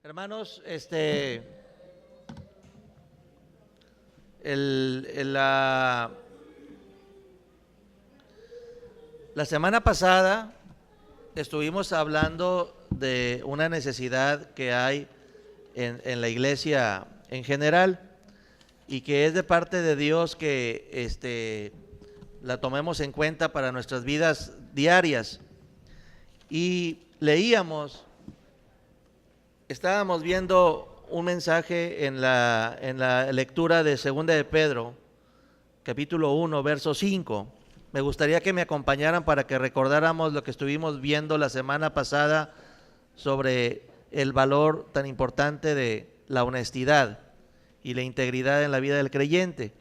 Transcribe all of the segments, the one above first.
Hermanos, la semana pasada estuvimos hablando de una necesidad que hay en la iglesia en general y que es de parte de Dios que la tomemos en cuenta para nuestras vidas diarias. Y estábamos viendo un mensaje en la lectura de 2 de Pedro, capítulo 1, verso 5. Me gustaría que me acompañaran para que recordáramos lo que estuvimos viendo la semana pasada sobre el valor tan importante de la honestidad y la integridad en la vida del creyente.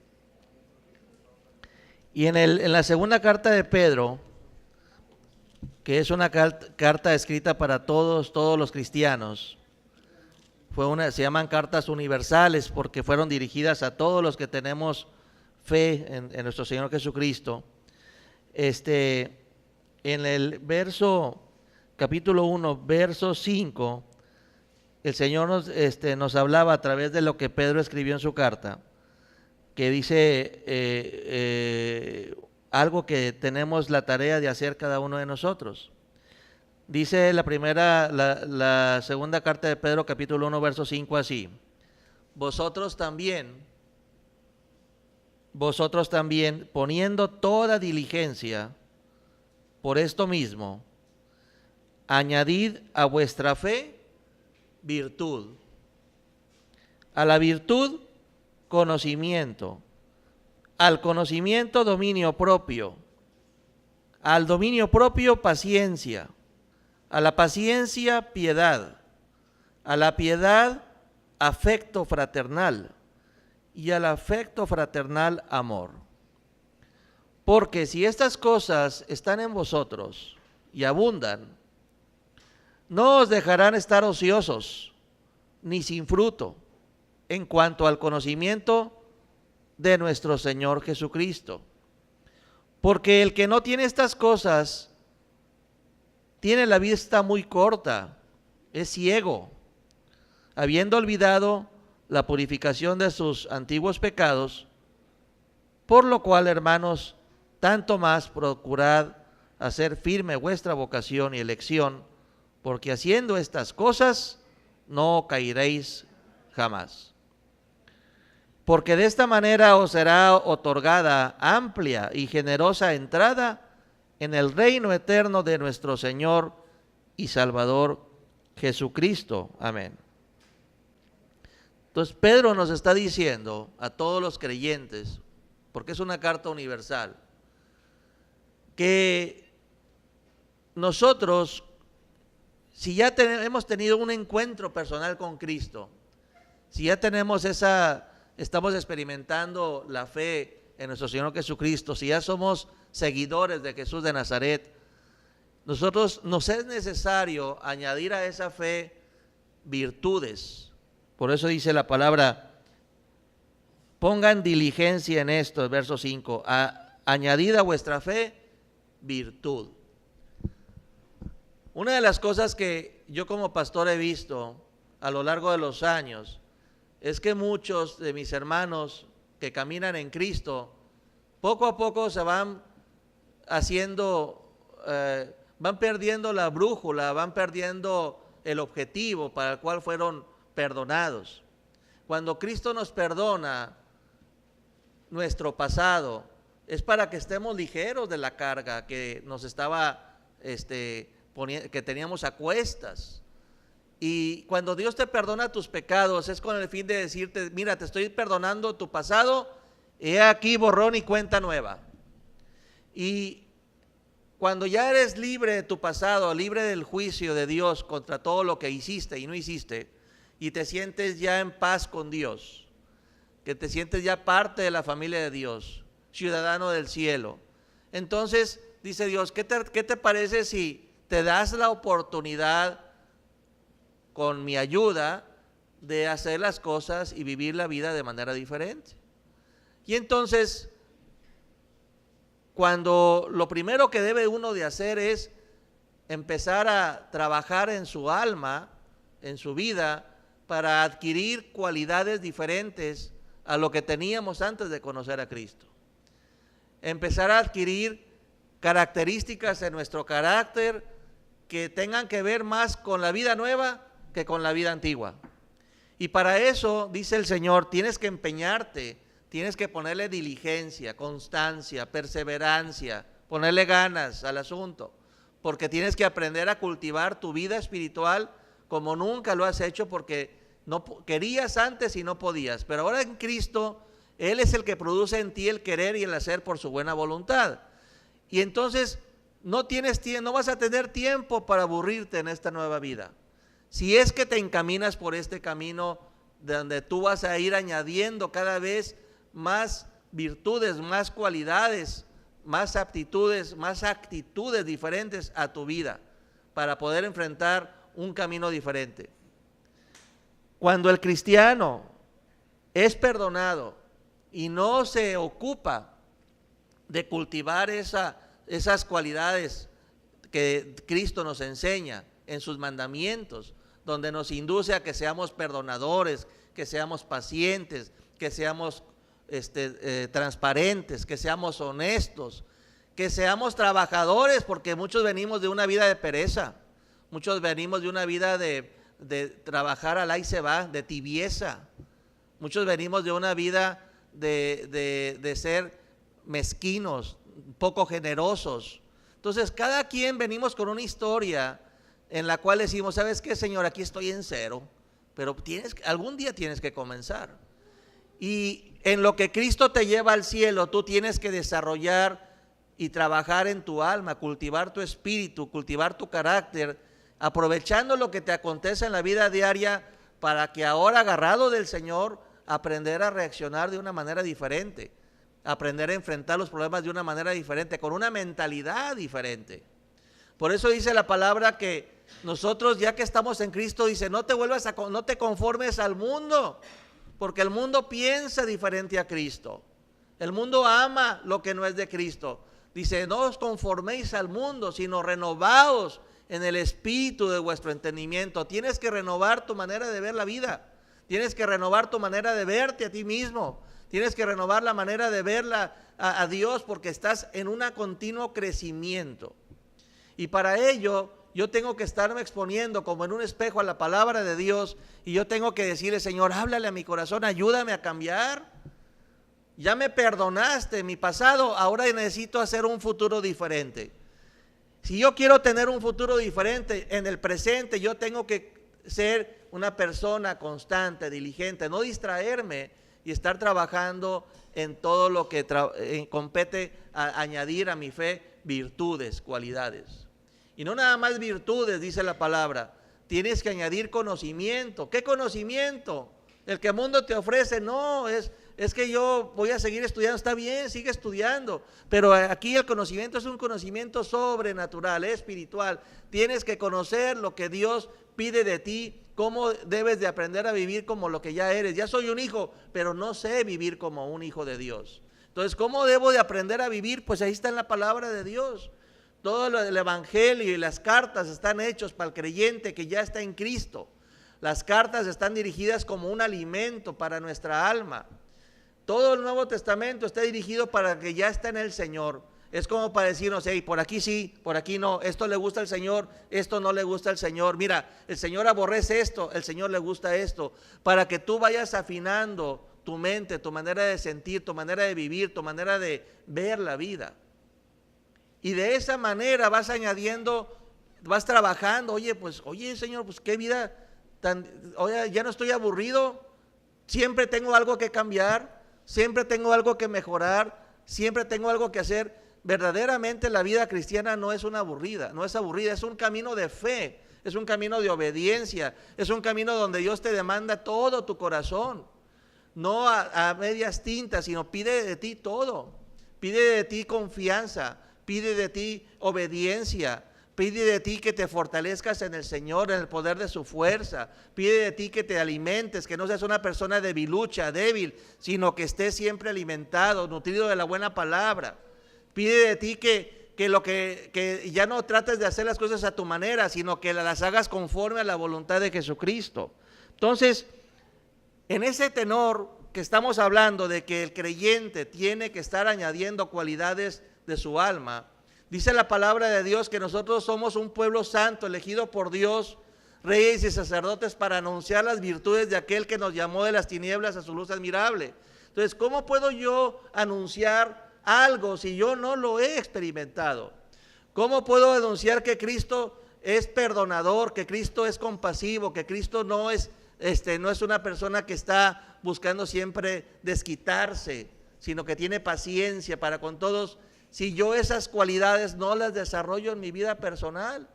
Y en la segunda carta de Pedro, que es una carta escrita para todos los cristianos, se llaman cartas universales porque fueron dirigidas a todos los que tenemos fe en nuestro Señor Jesucristo. En el capítulo 1, verso 5, el Señor nos hablaba a través de lo que Pedro escribió en su carta, que dice algo que tenemos la tarea de hacer cada uno de nosotros. Dice la segunda carta de Pedro, capítulo 1, verso 5, así: Vosotros también, poniendo toda diligencia por esto mismo, añadid a vuestra fe virtud, a la virtud conocimiento, al conocimiento dominio propio, al dominio propio paciencia, a la paciencia piedad, a la piedad afecto fraternal y al afecto fraternal amor. Porque si estas cosas están en vosotros y abundan, no os dejarán estar ociosos ni sin fruto en cuanto al conocimiento de nuestro Señor Jesucristo. Porque el que no tiene estas cosas tiene la vista muy corta, es ciego, habiendo olvidado la purificación de sus antiguos pecados, por lo cual, hermanos, tanto más procurad hacer firme vuestra vocación y elección, porque haciendo estas cosas no caeréis jamás. Porque de esta manera os será otorgada amplia y generosa entrada en el reino eterno de nuestro Señor y Salvador Jesucristo. Amén. Entonces Pedro nos está diciendo a todos los creyentes, porque es una carta universal, que nosotros, si ya hemos tenido un encuentro personal con Cristo, si ya estamos experimentando la fe en nuestro Señor Jesucristo, si ya somos seguidores de Jesús de Nazaret, nos es necesario añadir a esa fe virtudes. Por eso dice la palabra: pongan diligencia en esto, verso 5, añadid a vuestra fe virtud. Una de las cosas que yo como pastor he visto a lo largo de los años es que muchos de mis hermanos que caminan en Cristo, poco a poco se van perdiendo la brújula, van perdiendo el objetivo para el cual fueron perdonados. Cuando Cristo nos perdona nuestro pasado, es para que estemos ligeros de la carga que nos estaba que teníamos a cuestas. Y cuando Dios te perdona tus pecados, es con el fin de decirte: mira, te estoy perdonando tu pasado, he aquí borrón y cuenta nueva. Y cuando ya eres libre de tu pasado, libre del juicio de Dios contra todo lo que hiciste y no hiciste, y te sientes ya en paz con Dios, que te sientes ya parte de la familia de Dios, ciudadano del cielo, entonces dice Dios: ¿qué te parece si te das la oportunidad, con mi ayuda, de hacer las cosas y vivir la vida de manera diferente? Y entonces, cuando lo primero que debe uno de hacer es empezar a trabajar en su alma, en su vida, para adquirir cualidades diferentes a lo que teníamos antes de conocer a Cristo. Empezar a adquirir características en nuestro carácter que tengan que ver más con la vida nueva que con la vida antigua. Y para eso, dice el Señor, tienes que empeñarte, tienes que ponerle diligencia, constancia, perseverancia, ponerle ganas al asunto, porque tienes que aprender a cultivar tu vida espiritual como nunca lo has hecho, porque no querías antes y no podías, pero ahora en Cristo, Él es el que produce en ti el querer y el hacer por su buena voluntad. Y entonces no vas a tener tiempo para aburrirte en esta nueva vida. Si es que te encaminas por este camino donde tú vas a ir añadiendo cada vez más virtudes, más cualidades, más aptitudes, más actitudes diferentes a tu vida para poder enfrentar un camino diferente. Cuando el cristiano es perdonado y no se ocupa de cultivar esas cualidades que Cristo nos enseña en sus mandamientos, donde nos induce a que seamos perdonadores, que seamos pacientes, que seamos transparentes, que seamos honestos, que seamos trabajadores, porque muchos venimos de una vida de pereza, muchos venimos de una vida de trabajar al ahí se va, de tibieza, muchos venimos de una vida de ser mezquinos, poco generosos. Entonces cada quien venimos con una historia en la cual decimos, ¿sabes qué, Señor? Aquí estoy en cero, pero algún día tienes que comenzar. Y en lo que Cristo te lleva al cielo, tú tienes que desarrollar y trabajar en tu alma, cultivar tu espíritu, cultivar tu carácter, aprovechando lo que te acontece en la vida diaria para que ahora, agarrado del Señor, aprender a reaccionar de una manera diferente, aprender a enfrentar los problemas de una manera diferente, con una mentalidad diferente. Por eso dice la palabra que nosotros, ya que estamos en Cristo, dice, no te conformes al mundo, porque el mundo piensa diferente a Cristo. El mundo ama lo que no es de Cristo. Dice, no os conforméis al mundo, sino renovaos en el espíritu de vuestro entendimiento. Tienes que renovar tu manera de ver la vida. Tienes que renovar tu manera de verte a ti mismo. Tienes que renovar la manera de verla a Dios, porque estás en un continuo crecimiento. Y para ello yo tengo que estarme exponiendo como en un espejo a la palabra de Dios, y yo tengo que decirle, Señor, háblale a mi corazón, ayúdame a cambiar. Ya me perdonaste mi pasado, ahora necesito hacer un futuro diferente. Si yo quiero tener un futuro diferente en el presente, yo tengo que ser una persona constante, diligente, no distraerme y estar trabajando en todo lo que compete a añadir a mi fe virtudes, cualidades. Y no nada más virtudes, dice la palabra, tienes que añadir conocimiento. ¿Qué conocimiento? El que el mundo te ofrece, no, es que yo voy a seguir estudiando. Está bien, sigue estudiando, pero aquí el conocimiento es un conocimiento sobrenatural, espiritual. Tienes que conocer lo que Dios pide de ti, cómo debes de aprender a vivir como lo que ya eres. Ya soy un hijo, pero no sé vivir como un hijo de Dios. Entonces, ¿cómo debo de aprender a vivir? Pues ahí está en la palabra de Dios. Todo el evangelio y las cartas están hechos para el creyente que ya está en Cristo. Las cartas están dirigidas como un alimento para nuestra alma. Todo el Nuevo Testamento está dirigido para el que ya está en el Señor. Es como para decirnos, hey, por aquí sí, por aquí no, esto le gusta al Señor, esto no le gusta al Señor. Mira, el Señor aborrece esto, el Señor le gusta esto, para que tú vayas afinando tu mente, tu manera de sentir, tu manera de vivir, tu manera de ver la vida. Y de esa manera vas añadiendo, vas trabajando, oye Señor, pues qué vida oye, ya no estoy aburrido, siempre tengo algo que cambiar, siempre tengo algo que mejorar, siempre tengo algo que hacer. Verdaderamente la vida cristiana no es aburrida, es un camino de fe, es un camino de obediencia, es un camino donde Dios te demanda todo tu corazón, no a medias tintas, sino pide de ti todo, pide de ti confianza, pide de ti obediencia, pide de ti que te fortalezcas en el Señor, en el poder de su fuerza, pide de ti que te alimentes, que no seas una persona debilucha, débil, sino que estés siempre alimentado, nutrido de la buena palabra. Pide de ti que que ya no trates de hacer las cosas a tu manera, sino que las hagas conforme a la voluntad de Jesucristo. Entonces, en ese tenor que estamos hablando de que el creyente tiene que estar añadiendo cualidades de su alma, dice la palabra de Dios que nosotros somos un pueblo santo, elegido por Dios, reyes y sacerdotes, para anunciar las virtudes de aquel que nos llamó de las tinieblas a su luz admirable. Entonces, ¿cómo puedo yo anunciar algo si yo no lo he experimentado? ¿Cómo puedo anunciar que Cristo es perdonador, que Cristo es compasivo, que Cristo no es una persona que está buscando siempre desquitarse, sino que tiene paciencia para con todos, si yo esas cualidades no las desarrollo en mi vida personal?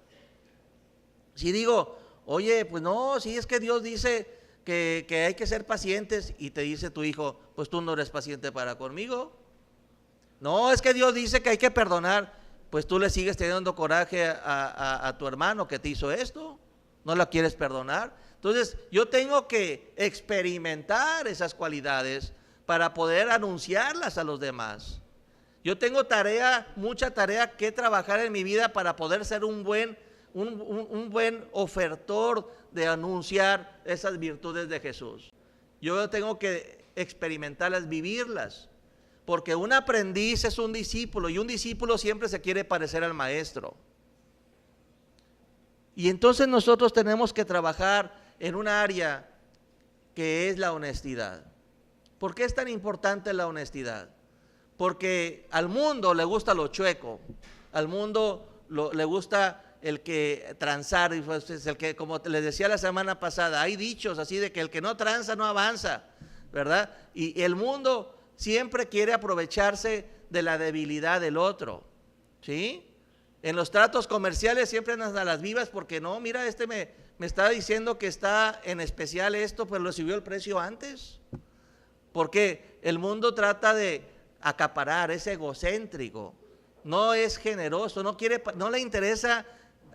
Si digo, oye, pues no, si es que Dios dice que hay que ser pacientes, y te dice tu hijo, pues tú no eres paciente para conmigo. No, es que Dios dice que hay que perdonar, pues tú le sigues teniendo coraje a tu hermano que te hizo esto, no la quieres perdonar. Entonces yo tengo que experimentar esas cualidades para poder anunciarlas a los demás. Yo tengo mucha tarea que trabajar en mi vida para poder ser un buen ofertor de anunciar esas virtudes de Jesús. Yo tengo que experimentarlas, vivirlas, porque un aprendiz es un discípulo, y un discípulo siempre se quiere parecer al maestro. Y entonces nosotros tenemos que trabajar en un área que es la honestidad. ¿Por qué es tan importante la honestidad? Porque al mundo le gusta lo chueco, al mundo le gusta el que transar, y pues es el que, como les decía la semana pasada, hay dichos así de que el que no tranza no avanza, ¿verdad? Y el mundo siempre quiere aprovecharse de la debilidad del otro, ¿sí? En los tratos comerciales siempre andan a las vivas porque no, mira, me está diciendo que está en especial esto, pues lo subió el precio antes. Porque el mundo trata de acaparar, es egocéntrico, no es generoso, no le interesa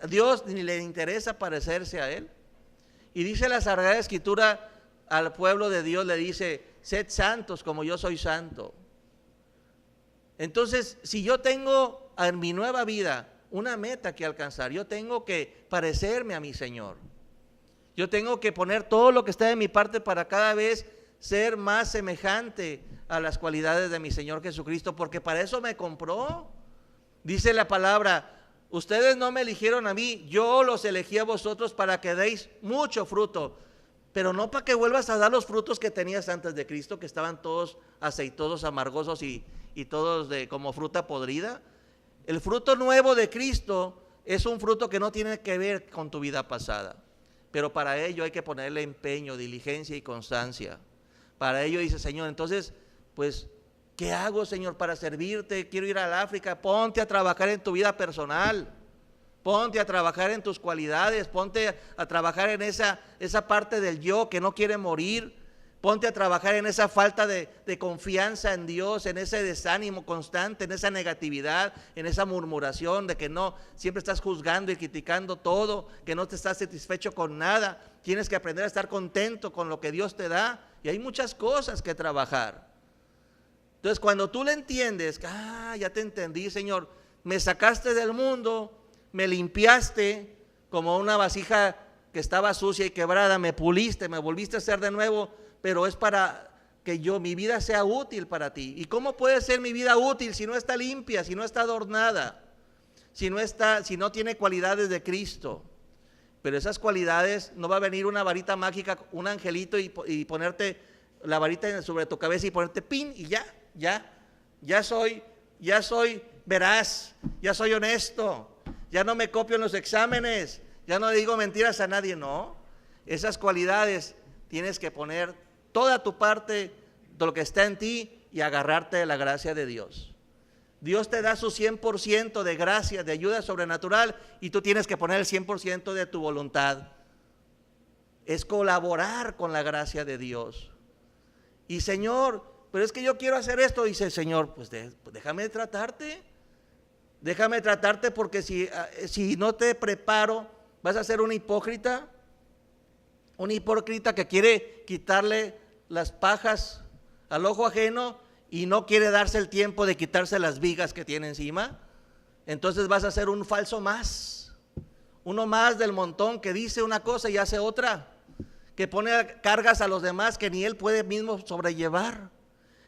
a Dios ni le interesa parecerse a Él. Y dice la Sagrada Escritura al pueblo de Dios, le dice, sed santos como yo soy santo. Entonces, si yo tengo en mi nueva vida una meta que alcanzar, yo tengo que parecerme a mi Señor. Yo tengo que poner todo lo que está de mi parte para cada vez ser más semejante a las cualidades de mi Señor Jesucristo, porque para eso me compró. Dice la palabra, ustedes no me eligieron a mí, yo los elegí a vosotros para que deis mucho fruto, pero no para que vuelvas a dar los frutos que tenías antes de Cristo, que estaban todos aceitosos, amargosos y todos como fruta podrida. El fruto nuevo de Cristo es un fruto que no tiene que ver con tu vida pasada, pero para ello hay que ponerle empeño, diligencia y constancia. Para ello dice, Señor, entonces, pues, ¿qué hago, Señor, para servirte? Quiero ir al África. Ponte a trabajar en tu vida personal, ponte a trabajar en tus cualidades, ponte a trabajar en esa parte del yo que no quiere morir, ponte a trabajar en esa falta de confianza en Dios, en ese desánimo constante, en esa negatividad, en esa murmuración de que no, siempre estás juzgando y criticando todo, que no te estás satisfecho con nada. Tienes que aprender a estar contento con lo que Dios te da, y hay muchas cosas que trabajar. Entonces, cuando tú le entiendes, ya te entendí, Señor, me sacaste del mundo, me limpiaste como una vasija que estaba sucia y quebrada, me puliste, me volviste a hacer de nuevo, pero es para que mi vida sea útil para ti. ¿Y cómo puede ser mi vida útil si no está limpia, si no está adornada, si no tiene cualidades de Cristo? Pero esas cualidades, no va a venir una varita mágica, un angelito y ponerte la varita sobre tu cabeza y ponerte pin y ya soy veraz, ya soy honesto, ya no me copio en los exámenes, ya no le digo mentiras a nadie. No, esas cualidades tienes que poner toda tu parte de lo que está en ti y agarrarte de la gracia de Dios. Dios te da su 100% de gracia, de ayuda sobrenatural, y tú tienes que poner el 100% de tu voluntad. Es colaborar con la gracia de Dios. Y Señor, pero es que yo quiero hacer esto. Dice, Señor, pues déjame tratarte. Déjame tratarte, porque si no te preparo, vas a ser un hipócrita. Un hipócrita que quiere quitarle las pajas al ojo ajeno y no quiere darse el tiempo de quitarse las vigas que tiene encima. entonces vas a ser un falso más, uno más del montón que dice una cosa y hace otra, que pone cargas a los demás que ni él puede mismo sobrellevar.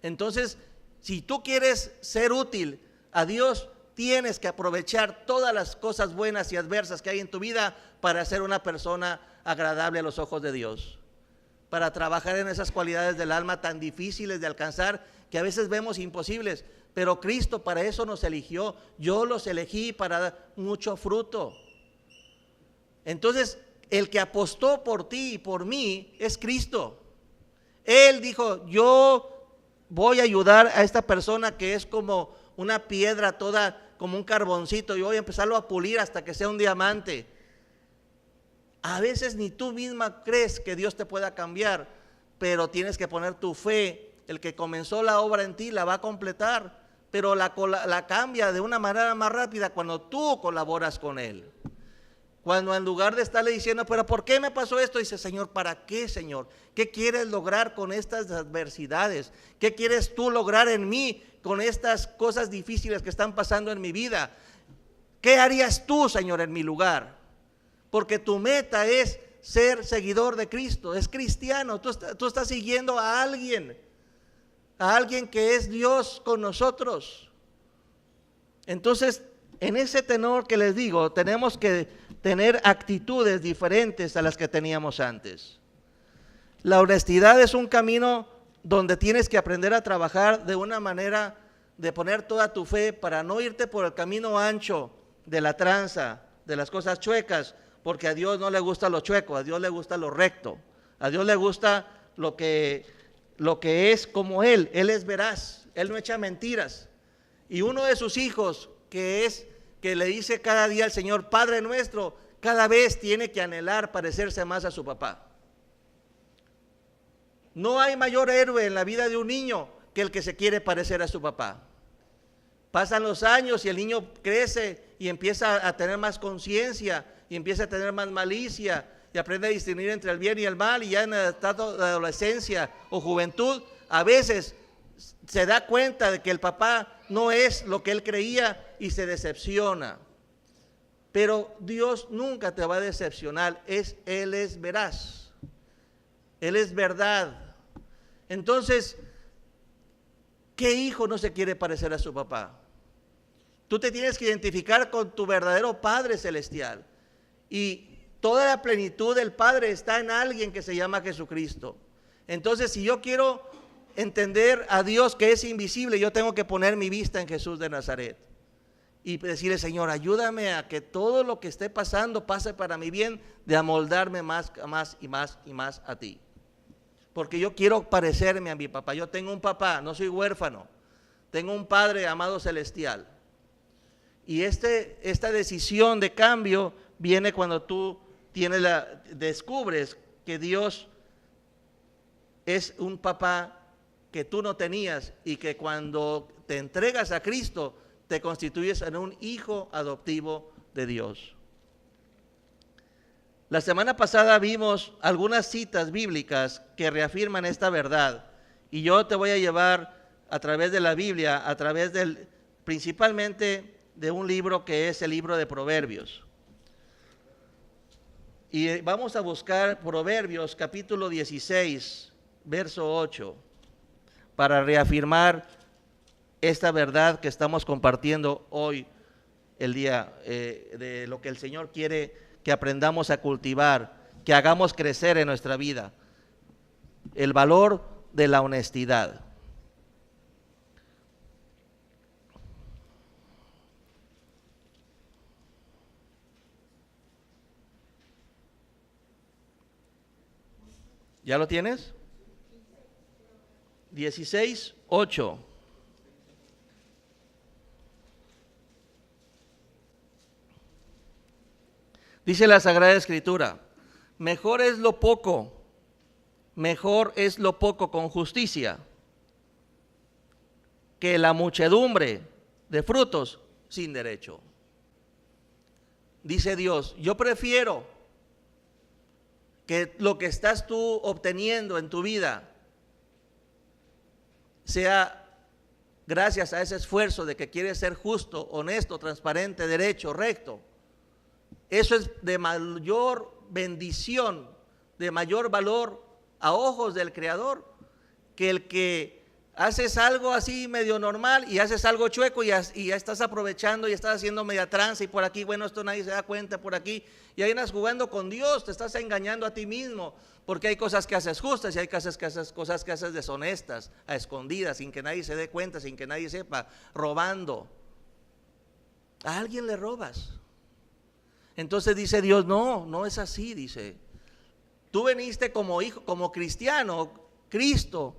Entonces, si tú quieres ser útil a Dios, tienes que aprovechar todas las cosas buenas y adversas que hay en tu vida para ser una persona agradable a los ojos de Dios, para trabajar en esas cualidades del alma tan difíciles de alcanzar, que a veces vemos imposibles, pero Cristo para eso nos eligió. Yo los elegí para dar mucho fruto. Entonces, el que apostó por ti y por mí es Cristo. Él dijo: yo voy a ayudar a esta persona que es como una piedra, toda como un carboncito, y voy a empezarlo a pulir hasta que sea un diamante. A veces ni tú misma crees que Dios te pueda cambiar, pero tienes que poner tu fe. El que comenzó la obra en ti la va a completar, pero la cambia de una manera más rápida cuando tú colaboras con Él. Cuando en lugar de estarle diciendo: pero ¿por qué me pasó esto? Dice: Señor, ¿para qué, Señor? ¿Qué quieres lograr con estas adversidades? ¿Qué quieres tú lograr en mí con estas cosas difíciles que están pasando en mi vida? ¿Qué harías tú, Señor, en mi lugar? Porque tu meta es ser seguidor de Cristo, es cristiano. Tú estás siguiendo a alguien que es Dios con nosotros. Entonces, en ese tenor que les digo, tenemos que tener actitudes diferentes a las que teníamos antes. La honestidad es un camino donde tienes que aprender a trabajar de una manera de poner toda tu fe para no irte por el camino ancho de la tranza, de las cosas chuecas, porque a Dios no le gusta lo chueco, a Dios le gusta lo recto, a Dios le gusta lo que es como Él es veraz, Él no echa mentiras. Y uno de sus hijos que le dice cada día al Señor: Padre nuestro, cada vez tiene que anhelar parecerse más a su papá. No hay mayor héroe en la vida de un niño que el que se quiere parecer a su papá. Pasan los años y el niño crece y empieza a tener más conciencia y empieza a tener más malicia y aprende a distinguir entre el bien y el mal, y ya en el estado de adolescencia o juventud a veces se da cuenta de que el papá no es lo que él creía y se decepciona. Pero Dios nunca te va a decepcionar, Él es veraz, Él es verdad. Entonces, ¿qué hijo no se quiere parecer a su papá? Tú te tienes que identificar con tu verdadero Padre Celestial, y toda la plenitud del Padre está en alguien que se llama Jesucristo. Entonces, si yo quiero entender a Dios que es invisible, yo tengo que poner mi vista en Jesús de Nazaret y decirle: Señor, ayúdame a que todo lo que esté pasando pase para mi bien, de amoldarme más y más a ti. Porque yo quiero parecerme a mi papá. Yo tengo un papá, no soy huérfano, tengo un Padre amado celestial. Y esta decisión de cambio viene cuando tú descubres que Dios es un papá que tú no tenías, y que cuando te entregas a Cristo te constituyes en un hijo adoptivo de Dios. La semana pasada vimos algunas citas bíblicas que reafirman esta verdad, y yo te voy a llevar a través de la Biblia, principalmente de un libro que es el libro de Proverbios. Y vamos a buscar Proverbios capítulo 16, verso 8, para reafirmar esta verdad que estamos compartiendo hoy, el día de lo que el Señor quiere que aprendamos a cultivar, que hagamos crecer en nuestra vida, el valor de la honestidad. ¿Ya lo tienes? 16:8. Dice la Sagrada Escritura: mejor es lo poco con justicia, que la muchedumbre de frutos sin derecho. Dice Dios: yo prefiero que lo que estás tú obteniendo en tu vida sea gracias a ese esfuerzo de que quiere ser justo, honesto, transparente, derecho, recto. Eso es de mayor bendición, de mayor valor a ojos del Creador, que el que haces algo así medio normal y haces algo chueco y ya estás aprovechando y estás haciendo media tranza y por aquí, bueno, esto nadie se da cuenta por aquí, y ahí andas jugando con Dios, te estás engañando a ti mismo, porque hay cosas que haces justas y hay cosas que haces deshonestas, a escondidas, sin que nadie se dé cuenta, sin que nadie sepa, robando. A alguien le robas. Entonces dice Dios, no es así, dice. Tú veniste como hijo, como cristiano, Cristo,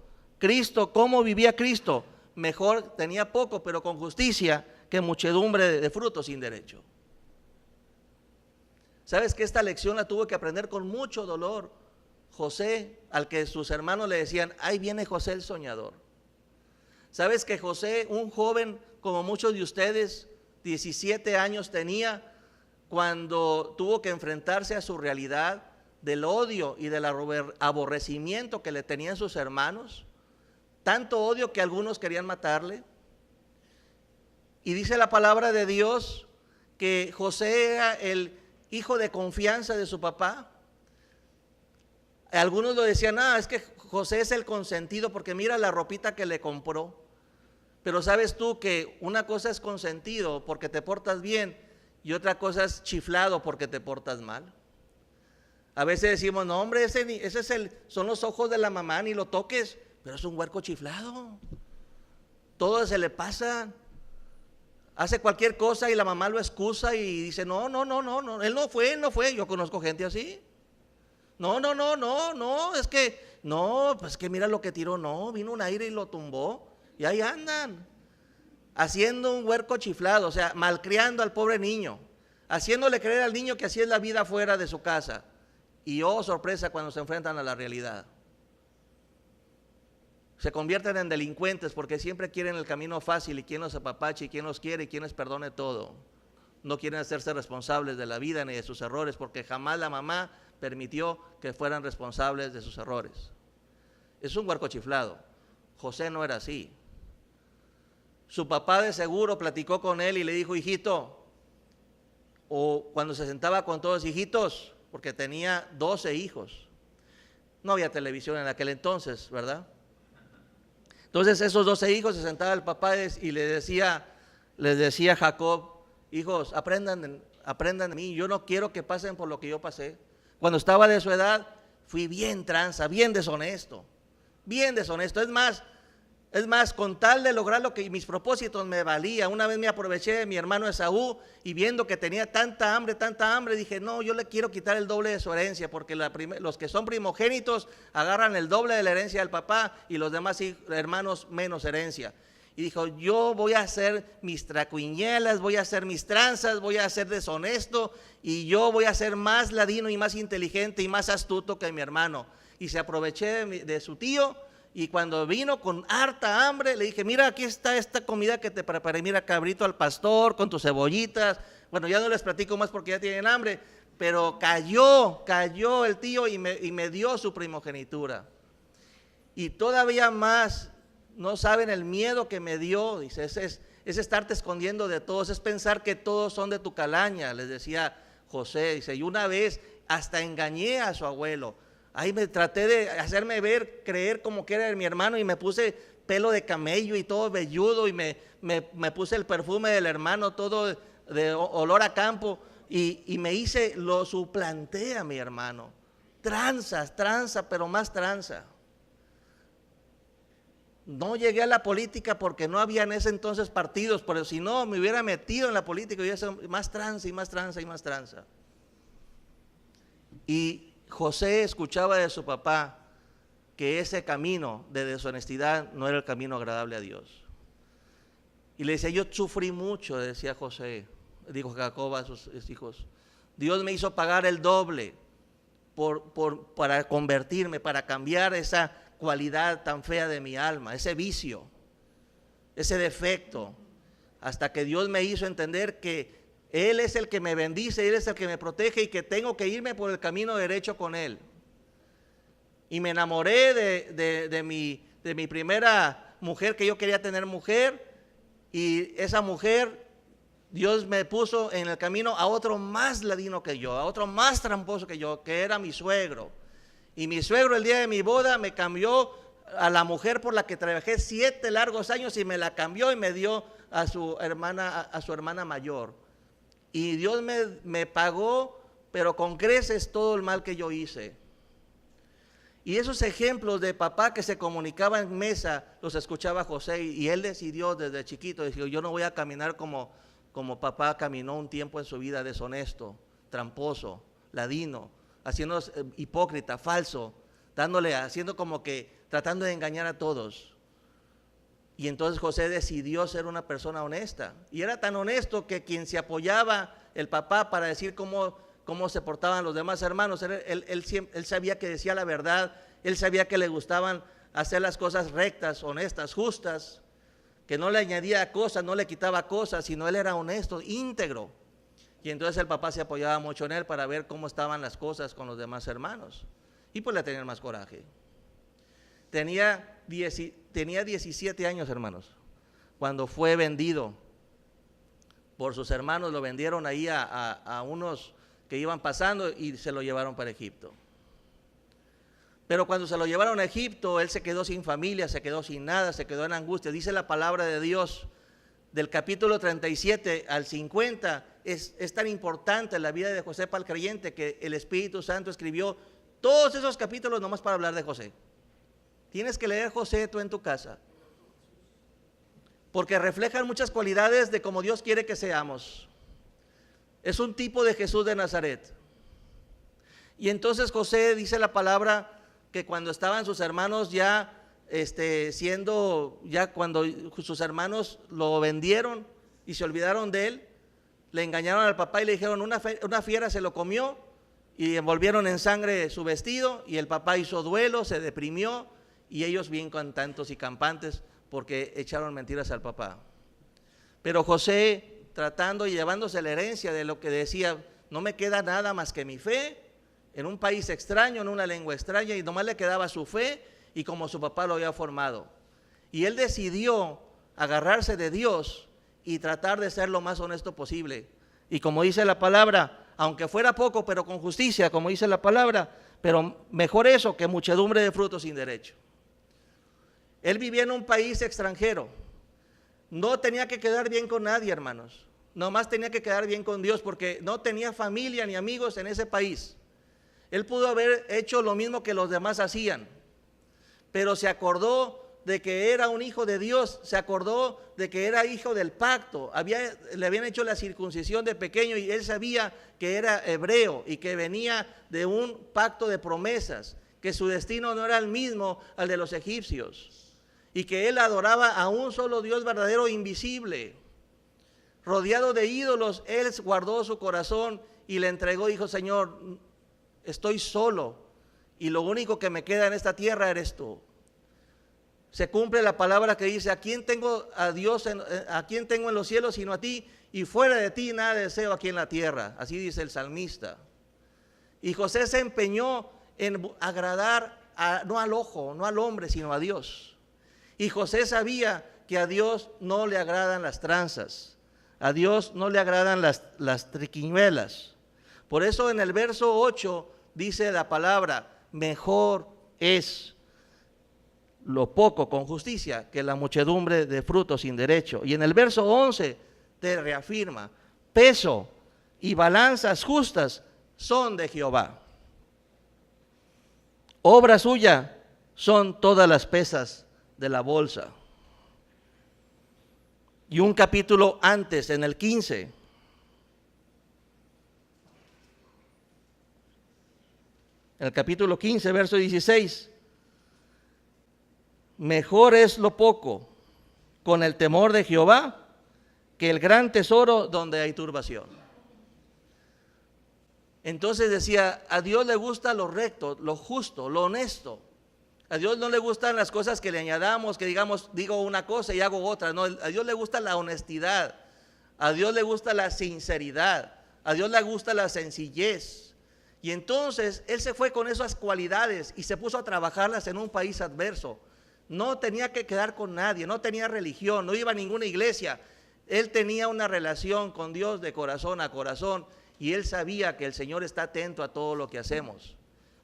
¿cómo vivía Cristo? Mejor tenía poco, pero con justicia, que muchedumbre de frutos sin derecho. ¿Sabes que esta lección la tuvo que aprender con mucho dolor José, al que sus hermanos le decían, ahí viene José el soñador? ¿Sabes que José, un joven como muchos de ustedes, 17 años tenía, cuando tuvo que enfrentarse a su realidad del odio y del aborrecimiento que le tenían sus hermanos? Tanto odio que algunos querían matarle. Y dice la palabra de Dios que José era el hijo de confianza de su papá. Algunos lo decían, es que José es el consentido porque mira la ropita que le compró. Pero sabes tú que una cosa es consentido porque te portas bien y otra cosa es chiflado porque te portas mal. A veces decimos, no hombre, son los ojos de la mamá, ni lo toques. Pero es un huerco chiflado, todo se le pasa, hace cualquier cosa y la mamá lo excusa y dice, no, él no fue, yo conozco gente así, es que, pues que mira lo que tiró, vino un aire y lo tumbó, y ahí andan, haciendo un huerco chiflado, o sea, malcriando al pobre niño, haciéndole creer al niño que así es la vida fuera de su casa, y oh sorpresa cuando se enfrentan a la realidad. Se convierten en delincuentes porque siempre quieren el camino fácil y quien los apapache y quien los quiere y quien les perdone todo. No quieren hacerse responsables de la vida ni de sus errores porque jamás la mamá permitió que fueran responsables de sus errores. Es un huerco chiflado. José no era así. Su papá de seguro platicó con él y le dijo, hijito, o cuando se sentaba con todos, hijitos, porque tenía 12 hijos. No había televisión en aquel entonces, ¿verdad? Entonces esos 12 hijos se sentaba el papá y les decía a Jacob, hijos, aprendan de mí, yo no quiero que pasen por lo que yo pasé. Cuando estaba de su edad, fui bien tranza, bien deshonesto. Es más, con tal de lograr lo que mis propósitos me valía. Una vez me aproveché de mi hermano Esaú y viendo que tenía tanta hambre, dije, no, yo le quiero quitar el doble de su herencia, porque los que son primogénitos agarran el doble de la herencia del papá y los demás hermanos menos herencia. Y dijo, yo voy a hacer mis tracuiñelas, voy a hacer mis tranzas, voy a ser deshonesto y yo voy a ser más ladino y más inteligente y más astuto que mi hermano. Y se aproveché de su tío. Y cuando vino con harta hambre, le dije, mira, aquí está esta comida que te preparé, mira, cabrito al pastor con tus cebollitas. Bueno, ya no les platico más porque ya tienen hambre, pero cayó el tío y me dio su primogenitura. Y todavía más, no saben el miedo que me dio, dice, es estarte escondiendo de todos, es pensar que todos son de tu calaña, les decía José, dice, y una vez hasta engañé a su abuelo. Ahí me traté de hacerme creer como que era mi hermano y me puse pelo de camello y todo velludo y me puse el perfume del hermano todo de olor a campo y lo suplanté a mi hermano. Tranza, pero más tranza. No llegué a la política porque no había en ese entonces partidos, pero si no me hubiera metido en la política y más tranza y más tranza y más tranza. Y José escuchaba de su papá que ese camino de deshonestidad no era el camino agradable a Dios. Y le decía, yo sufrí mucho, decía dijo Jacob a sus hijos. Dios me hizo pagar el doble para convertirme, para cambiar esa cualidad tan fea de mi alma, ese vicio, ese defecto, hasta que Dios me hizo entender que Él es el que me bendice, Él es el que me protege y que tengo que irme por el camino derecho con Él. Y me enamoré de mi primera mujer que yo quería tener mujer, y esa mujer, Dios me puso en el camino a otro más ladino que yo, a otro más tramposo que yo, que era mi suegro. Y mi suegro el día de mi boda me cambió a la mujer por la que trabajé 7 largos años, y me la cambió y me dio a su hermana mayor. Y Dios me pagó, pero con creces, todo el mal que yo hice. Y esos ejemplos de papá que se comunicaba en mesa, los escuchaba José, y él decidió desde chiquito, dijo, yo no voy a caminar como papá caminó un tiempo en su vida, deshonesto, tramposo, ladino, haciendo hipócrita, falso, haciendo como que tratando de engañar a todos. Y entonces José decidió ser una persona honesta, y era tan honesto que quien se apoyaba el papá para decir cómo se portaban los demás hermanos, él sabía que decía la verdad, él sabía que le gustaban hacer las cosas rectas, honestas, justas, que no le añadía cosas, no le quitaba cosas, sino él era honesto, íntegro. Y entonces el papá se apoyaba mucho en él para ver cómo estaban las cosas con los demás hermanos, y pues le tenían más coraje. Tenía 17 años, hermanos, cuando fue vendido por sus hermanos. Lo vendieron ahí a unos que iban pasando y se lo llevaron para Egipto. Pero cuando se lo llevaron a Egipto, él se quedó sin familia, se quedó sin nada, se quedó en angustia. Dice la palabra de Dios, del capítulo 37 al 50, es tan importante la vida de José para el creyente, que el Espíritu Santo escribió todos esos capítulos nomás para hablar de José. Tienes que leer José tú en tu casa, porque reflejan muchas cualidades de cómo Dios quiere que seamos. Es un tipo de Jesús de Nazaret. Y entonces José, dice la palabra, que cuando estaban sus hermanos cuando sus hermanos lo vendieron y se olvidaron de él, le engañaron al papá y le dijeron, una fiera se lo comió, y envolvieron en sangre su vestido, y el papá hizo duelo, se deprimió, y ellos bien cantantes y campantes porque echaron mentiras al papá. Pero José, tratando y llevándose la herencia de lo que decía, no me queda nada más que mi fe, en un país extraño, en una lengua extraña, y nomás le quedaba su fe y como su papá lo había formado. Y él decidió agarrarse de Dios y tratar de ser lo más honesto posible. Y como dice la palabra, aunque fuera poco, pero con justicia, como dice la palabra, pero mejor eso que muchedumbre de frutos sin derecho. Él vivía en un país extranjero, no tenía que quedar bien con nadie, hermanos, nomás tenía que quedar bien con Dios, porque no tenía familia ni amigos en ese país. Él pudo haber hecho lo mismo que los demás hacían, pero se acordó de que era un hijo de Dios, se acordó de que era hijo del pacto, le habían hecho la circuncisión de pequeño, y él sabía que era hebreo y que venía de un pacto de promesas, que su destino no era el mismo al de los egipcios, y que él adoraba a un solo Dios verdadero e invisible. Rodeado de ídolos, él guardó su corazón y le entregó, dijo, Señor, estoy solo y lo único que me queda en esta tierra eres tú. Se cumple la palabra que dice, ¿a quién tengo a Dios, a quién tengo en los cielos sino a ti? Y fuera de ti nada deseo aquí en la tierra. Así dice el salmista. Y José se empeñó en agradar no al ojo, no al hombre, sino a Dios. Y José sabía que a Dios no le agradan las tranzas, a Dios no le agradan las triquiñuelas. Por eso en el verso 8 dice la palabra, mejor es lo poco con justicia que la muchedumbre de frutos sin derecho. Y en el verso 11 te reafirma, peso y balanzas justas son de Jehová. Obra suya son todas las pesas de la bolsa. Y un capítulo antes, en el 15, en el capítulo 15, verso 16, mejor es lo poco con el temor de Jehová que el gran tesoro donde hay turbación. Entonces decía, a Dios le gusta lo recto, lo justo, lo honesto. A Dios no le gustan las cosas que le añadamos, que digamos, digo una cosa y hago otra. No, a Dios le gusta la honestidad, a Dios le gusta la sinceridad, a Dios le gusta la sencillez. Y entonces él se fue con esas cualidades y se puso a trabajarlas en un país adverso. no tenía que quedar con nadie, no tenía religión, no iba a ninguna iglesia. Él tenía una relación con Dios de corazón a corazón y él sabía que el Señor está atento a todo lo que hacemos.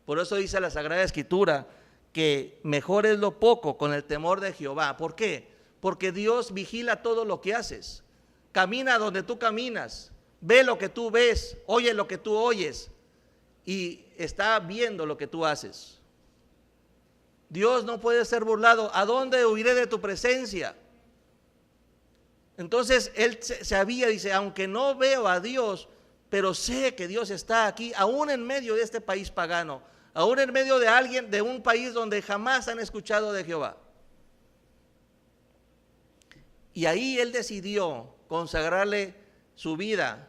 Por eso dice la Sagrada Escritura que mejor es lo poco con el temor de Jehová. ¿Por qué? Porque Dios vigila todo lo que haces. Camina donde tú caminas, ve lo que tú ves, oye lo que tú oyes y está viendo lo que tú haces. Dios no puede ser burlado. ¿A dónde huiré de tu presencia? Entonces él sabía, dice, aunque no veo a Dios, pero sé que Dios está aquí, aún en medio de este país pagano, aún en medio de alguien, de un país donde jamás han escuchado de Jehová. Y ahí él decidió consagrarle su vida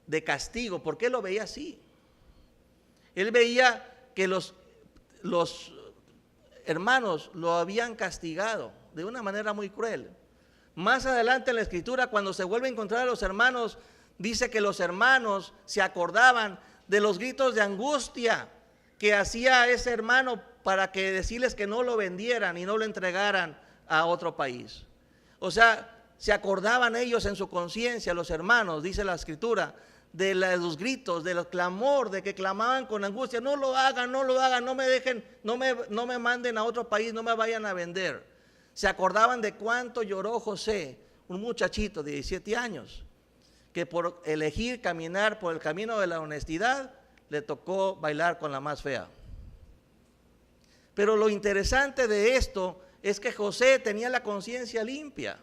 de castigo, porque él lo veía así. Él veía que los hermanos lo habían castigado de una manera muy cruel. Más adelante en la Escritura, cuando se vuelve a encontrar a los hermanos, dice que los hermanos se acordaban de los gritos de angustia que hacía ese hermano para que decirles que no lo vendieran y no lo entregaran a otro país. O sea, se acordaban ellos en su conciencia, los hermanos, dice la Escritura, de los gritos, del clamor, de que clamaban con angustia, no lo hagan, no me dejen, no me manden a otro país, no me vayan a vender. Se acordaban de cuánto lloró José, un muchachito de 17 años, que por elegir caminar por el camino de la honestidad, le tocó bailar con la más fea. Pero lo interesante de esto es que José tenía la conciencia limpia.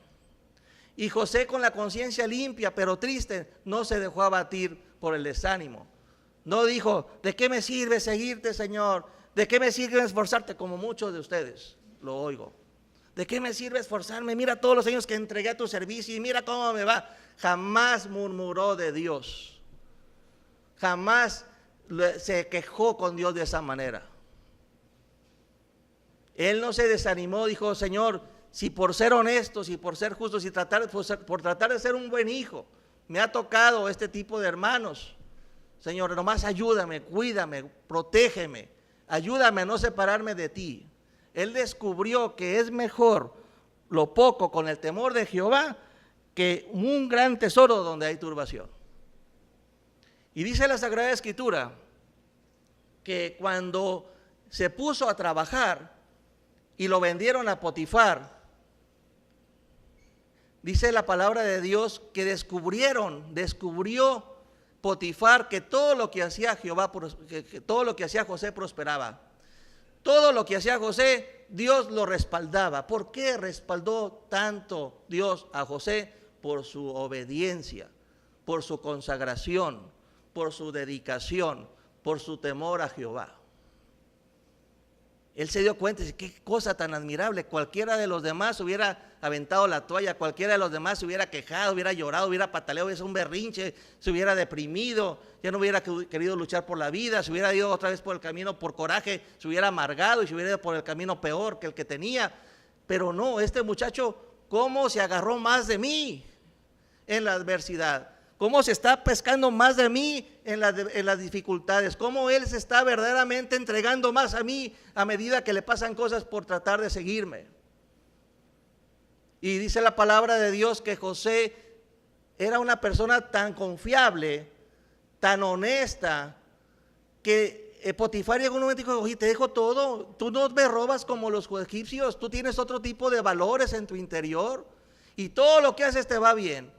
Y José, con la conciencia limpia pero triste, no se dejó abatir por el desánimo. No dijo, ¿de qué me sirve seguirte, Señor? ¿De qué me sirve esforzarte? Como muchos de ustedes lo oigo. ¿De qué me sirve esforzarme? Mira todos los años que entregué a tu servicio y mira cómo me va. Jamás murmuró de Dios. Jamás se quejó con Dios de esa manera. Él no se desanimó, dijo, Señor, si por ser honesto, si por ser justo, si por tratar de ser un buen hijo, me ha tocado este tipo de hermanos, Señor, nomás ayúdame, cuídame, protégeme, ayúdame a no separarme de ti. Él descubrió que es mejor lo poco con el temor de Jehová que un gran tesoro donde hay turbación. Y dice la Sagrada Escritura que cuando se puso a trabajar y lo vendieron a Potifar, dice la palabra de Dios que descubrió Potifar que todo lo que hacía todo lo que hacía José prosperaba. Todo lo que hacía José, Dios lo respaldaba. ¿Por qué respaldó tanto Dios a José? Por su obediencia, por su consagración, por su dedicación, por su temor a Jehová. Él se dio cuenta, qué cosa tan admirable. Cualquiera de los demás hubiera aventado la toalla, cualquiera de los demás se hubiera quejado, hubiera llorado, hubiera pataleado, hubiera hecho un berrinche, se hubiera deprimido, ya no hubiera querido luchar por la vida, se hubiera ido otra vez por el camino por coraje, se hubiera amargado y se hubiera ido por el camino peor que el que tenía. Pero no, este muchacho, ¿cómo se agarró más de mí en la adversidad? ¿Cómo se está pescando más de mí en las dificultades? ¿Cómo él se está verdaderamente entregando más a mí a medida que le pasan cosas por tratar de seguirme? Y dice la palabra de Dios que José era una persona tan confiable, tan honesta, que Potifar llegó un momento y dijo, oye, te dejo todo, tú no me robas como los egipcios, tú tienes otro tipo de valores en tu interior y todo lo que haces te va bien.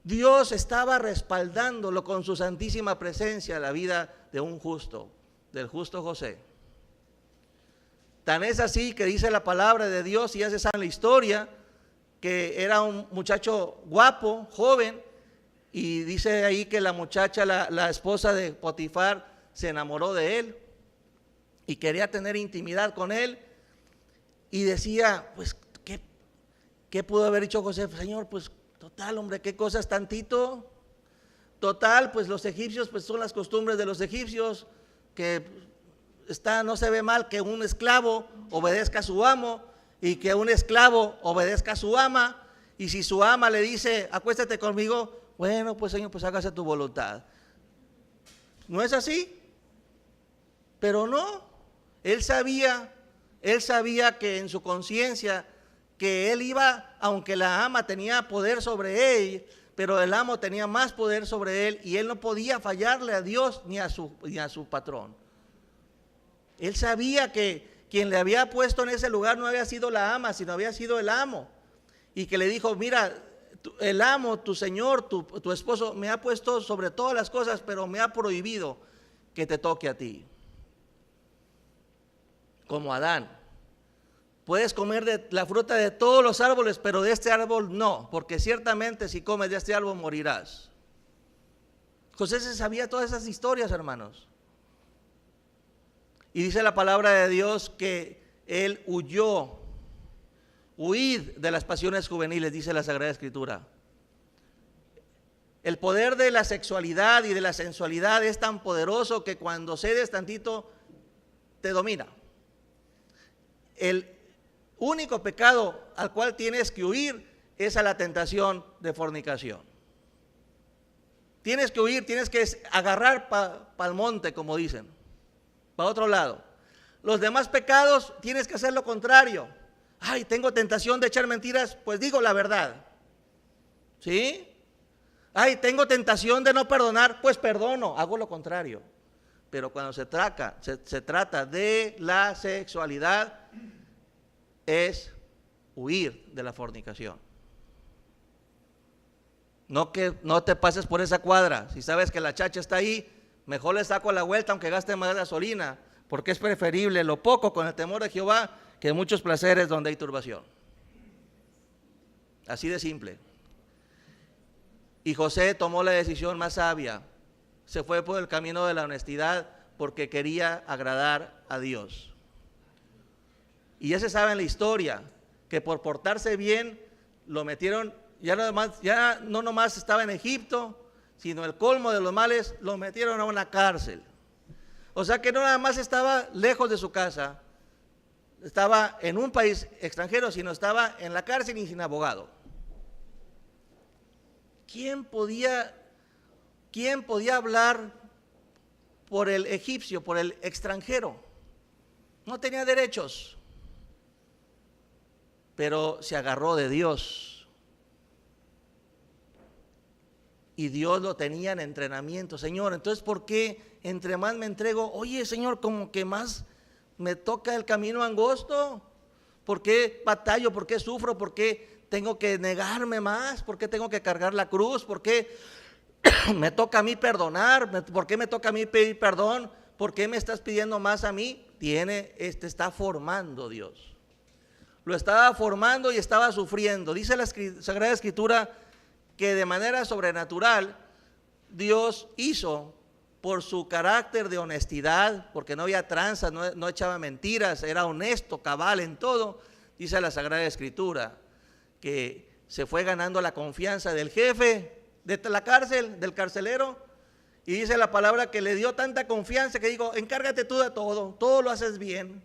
Dios estaba respaldándolo con su santísima presencia la vida de un justo, del justo José. Tan es así que dice la palabra de Dios, y ya se sabe la historia, que era un muchacho guapo, joven, y dice ahí que la muchacha, la esposa de Potifar, se enamoró de él y quería tener intimidad con él, y decía, pues, ¿qué pudo haber dicho José? Señor, pues, total, hombre, qué cosas tantito. Total, pues los egipcios, pues son las costumbres de los egipcios, que no se ve mal que un esclavo obedezca a su amo y que un esclavo obedezca a su ama. Y si su ama le dice, acuéstate conmigo, bueno, pues Señor, pues hágase tu voluntad. ¿No es así? Pero no, él sabía Él sabía que en su conciencia que él iba, aunque la ama tenía poder sobre él, pero el amo tenía más poder sobre él y él no podía fallarle a Dios ni a su patrón. Él sabía que quien le había puesto en ese lugar no había sido la ama, sino había sido el amo. Y que le dijo, mira, el amo, tu señor, tu esposo me ha puesto sobre todas las cosas, pero me ha prohibido que te toque a ti. Como Adán. Puedes comer de la fruta de todos los árboles, pero de este árbol no, porque ciertamente si comes de este árbol morirás. José se sabía todas esas historias, hermanos. Y dice la palabra de Dios que él huyó. Huid de las pasiones juveniles, dice la Sagrada Escritura. El poder de la sexualidad y de la sensualidad es tan poderoso que cuando cedes tantito te domina. El único pecado al cual tienes que huir es a la tentación de fornicación. Tienes que huir, tienes que agarrar para el monte, como dicen, para otro lado. Los demás pecados tienes que hacer lo contrario. Ay, tengo tentación de echar mentiras, pues digo la verdad. ¿Sí? Ay, tengo tentación de no perdonar, pues perdono, hago lo contrario. Pero cuando se trata de la sexualidad, es huir de la fornicación. No que no te pases por esa cuadra. Si sabes que la chacha está ahí, mejor le saco la vuelta aunque gaste más gasolina, porque es preferible lo poco con el temor de Jehová que muchos placeres donde hay turbación. Así de simple. Y José tomó la decisión más sabia. Se fue por el camino de la honestidad porque quería agradar a Dios. Y ya se sabe en la historia que por portarse bien lo metieron, ya no nomás estaba en Egipto, sino el colmo de los males, lo metieron a una cárcel. O sea que no nada más estaba lejos de su casa, estaba en un país extranjero, sino estaba en la cárcel y sin abogado. ¿Quién podía hablar por el egipcio, por el extranjero? No tenía derechos, pero se agarró de Dios. Y Dios lo tenía en entrenamiento. Señor, entonces ¿por qué entre más me entrego? Oye, Señor, como que más me toca el camino angosto. ¿Por qué batallo? ¿Por qué sufro? ¿Por qué tengo que negarme más? ¿Por qué tengo que cargar la cruz? ¿Por qué me toca a mí perdonar? ¿Por qué me toca a mí pedir perdón? ¿Por qué me estás pidiendo más a mí? Está formando Dios. Lo estaba formando y estaba sufriendo. Dice la Sagrada Escritura que de manera sobrenatural Dios hizo, por su carácter de honestidad, porque no había tranzas, no echaba mentiras, era honesto, cabal en todo. Dice la Sagrada Escritura que se fue ganando la confianza del jefe de la cárcel, del carcelero, y dice la palabra que le dio tanta confianza que dijo, encárgate tú de todo lo haces bien,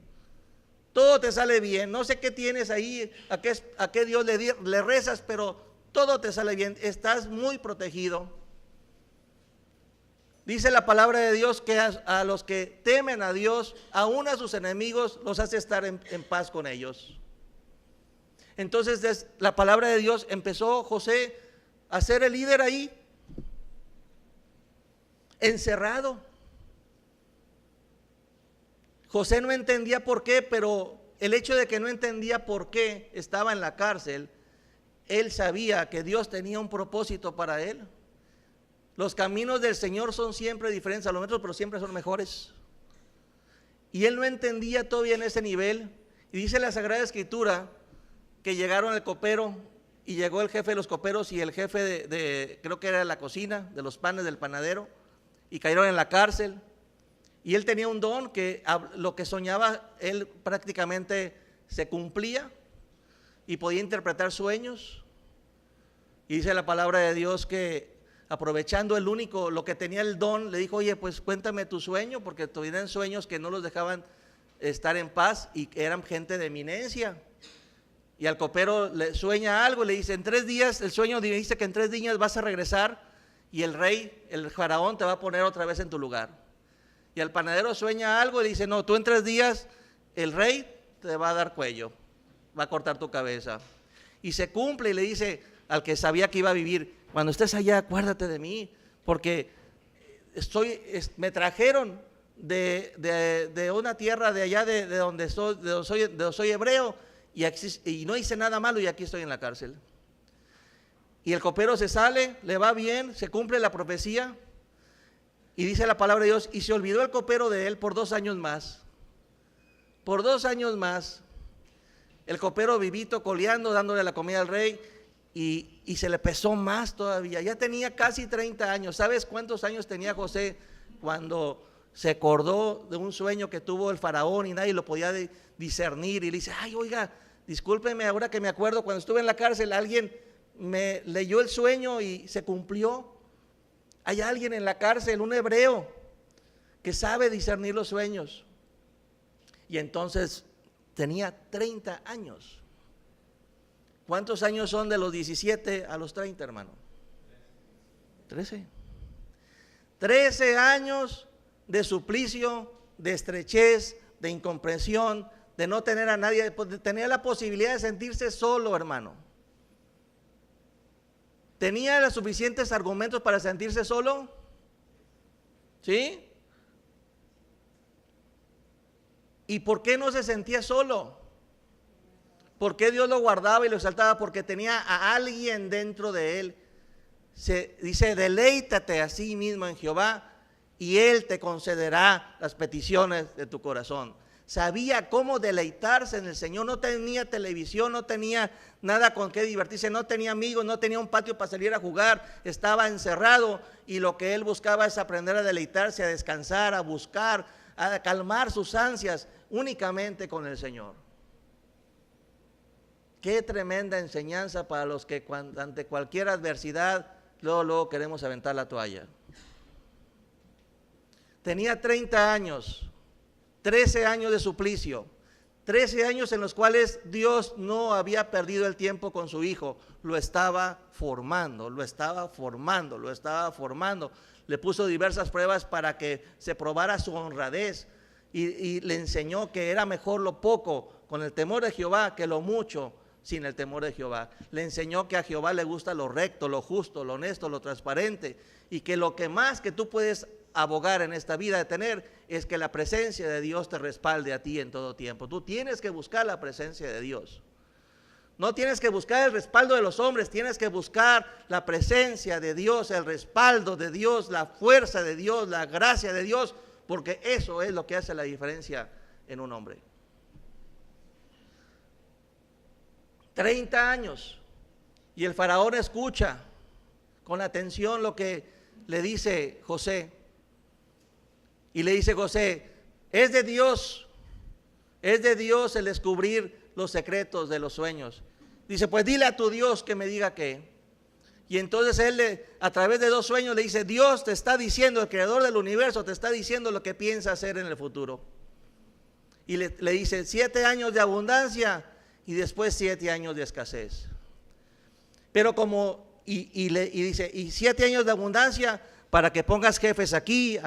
todo te sale bien, no sé qué tienes ahí, a qué Dios le rezas, pero todo te sale bien, estás muy protegido. Dice la palabra de Dios que a los que temen a Dios, aún a sus enemigos, los hace estar en paz con ellos. Entonces la palabra de Dios empezó José a ser el líder ahí, encerrado. José no entendía por qué, pero el hecho de que no entendía por qué estaba en la cárcel, él sabía que Dios tenía un propósito para él. Los caminos del Señor son siempre diferentes a los nuestros, pero siempre son mejores. Y él no entendía todavía en ese nivel. Y dice la Sagrada Escritura que llegaron al copero y llegó el jefe de los coperos y el jefe creo que era de la cocina, de los panes del panadero, y cayeron en la cárcel. Y él tenía un don que lo que soñaba él prácticamente se cumplía y podía interpretar sueños. Y dice la palabra de Dios que aprovechando lo que tenía el don, le dijo, oye, pues cuéntame tu sueño, porque tuvieran sueños que no los dejaban estar en paz y que eran gente de eminencia. Y al copero le sueña algo, le dice, en 3 días, el sueño dice que en 3 días vas a regresar y el rey, el faraón te va a poner otra vez en tu lugar. Y al panadero sueña algo y le dice, no, tú en 3 días, el rey, te va a poner otra vez en tu lugar. Y al panadero sueña algo y dice, no, tú en 3 días, el rey te va a dar cuello, va a cortar tu cabeza. Y se cumple y le dice al que sabía que iba a vivir, cuando estés allá acuérdate de mí, porque me trajeron de una tierra de allá de donde soy hebreo y no hice nada malo y aquí estoy en la cárcel. Y el copero se sale, le va bien, se cumple la profecía y dice la palabra de Dios, y se olvidó el copero de él por 2 años más. Por 2 años más, el copero vivito coleando, dándole la comida al rey, y se le pesó más todavía. Ya tenía casi 30 años. ¿Sabes cuántos años tenía José cuando se acordó de un sueño que tuvo el faraón y nadie lo podía discernir? Y le dice, ay, oiga, discúlpeme, ahora que me acuerdo, cuando estuve en la cárcel alguien me leyó el sueño y se cumplió. Hay alguien en la cárcel, un hebreo, que sabe discernir los sueños. Y entonces tenía 30 años. ¿Cuántos años son de los 17 a los 30, hermano? 13. 13 años de suplicio, de estrechez, de incomprensión, de no tener a nadie, de tener la posibilidad de sentirse solo, hermano. ¿Tenía los suficientes argumentos para sentirse solo? ¿Sí? ¿Y por qué no se sentía solo? ¿Por qué Dios lo guardaba y lo exaltaba? Porque tenía a alguien dentro de él. Dice, deleítate a sí mismo en Jehová y Él te concederá las peticiones de tu corazón. Sabía cómo deleitarse en el Señor. No tenía televisión, no tenía nada con qué divertirse, no tenía amigos, no tenía un patio para salir a jugar. Estaba encerrado y lo que él buscaba es aprender a deleitarse, a descansar, a buscar, a calmar sus ansias únicamente con el Señor. Qué tremenda enseñanza para los que ante cualquier adversidad luego queremos aventar la toalla. Tenía 30 años, 13 años de suplicio, 13 años en los cuales Dios no había perdido el tiempo con su hijo, lo estaba formando, le puso diversas pruebas para que se probara su honradez y le enseñó que era mejor lo poco con el temor de Jehová que lo mucho sin el temor de Jehová. Le enseñó que a Jehová le gusta lo recto, lo justo, lo honesto, lo transparente, y que lo que más que tú puedes abogar en esta vida de tener es que la presencia de Dios te respalde a ti en todo tiempo. Tú tienes que buscar la presencia de Dios. No tienes que buscar el respaldo de los hombres, tienes que buscar la presencia de Dios, el respaldo de Dios, la fuerza de Dios, la gracia de Dios, porque eso es lo que hace la diferencia en un hombre. 30 años y el faraón escucha con atención lo que le dice José, y le dice José, es de Dios el descubrir los secretos de los sueños. Dice, pues dile a tu Dios que me diga qué. Y entonces él a través de 2 sueños le dice, Dios te está diciendo, el creador del universo te está diciendo lo que piensa hacer en el futuro. Y le dice 7 años de abundancia y después 7 años de escasez. Pero y dice, y 7 años de abundancia para que pongas jefes aquí,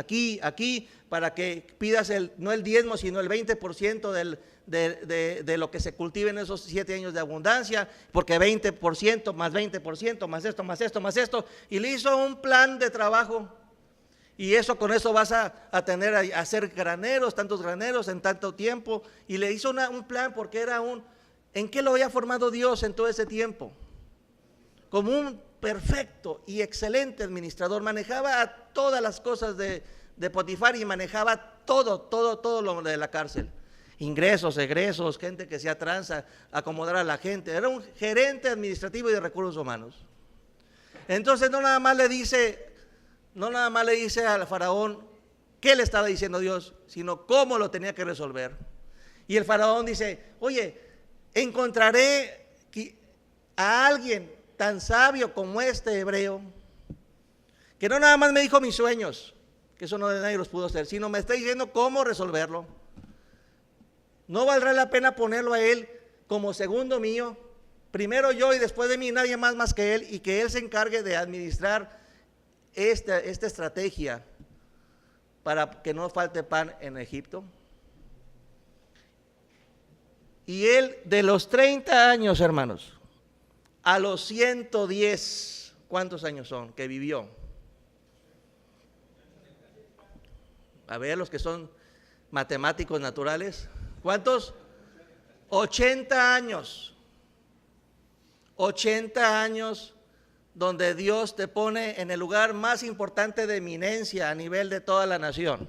para que pidas no el diezmo, sino el 20% de lo que se cultive en esos 7 años de abundancia, porque 20% más 20%, más esto, más esto, más esto. Y le hizo un plan de trabajo. Y con eso vas a hacer graneros, tantos graneros en tanto tiempo. Y le hizo un plan porque ¿en qué lo había formado Dios en todo ese tiempo? Como un perfecto y excelente administrador. Manejaba todas las cosas de Potifar y manejaba todo lo de la cárcel. Ingresos, egresos, gente que hacía tranza, acomodar a la gente. Era un gerente administrativo y de recursos humanos. Entonces no nada más le dice al faraón qué le estaba diciendo Dios, sino cómo lo tenía que resolver. Y el faraón dice, oye, encontraré a alguien tan sabio como este hebreo, que no nada más me dijo mis sueños, que eso nadie los pudo hacer, sino me está diciendo cómo resolverlo. No valdrá la pena ponerlo a él como segundo mío, primero yo y después de mí nadie más que él, y que él se encargue de administrar esta estrategia para que no falte pan en Egipto. Y él, de los 30 años, hermanos, a los 110, ¿cuántos años son que vivió? A ver, los que son matemáticos naturales, ¿cuántos? 80 años. 80 años donde Dios te pone en el lugar más importante de eminencia a nivel de toda la nación.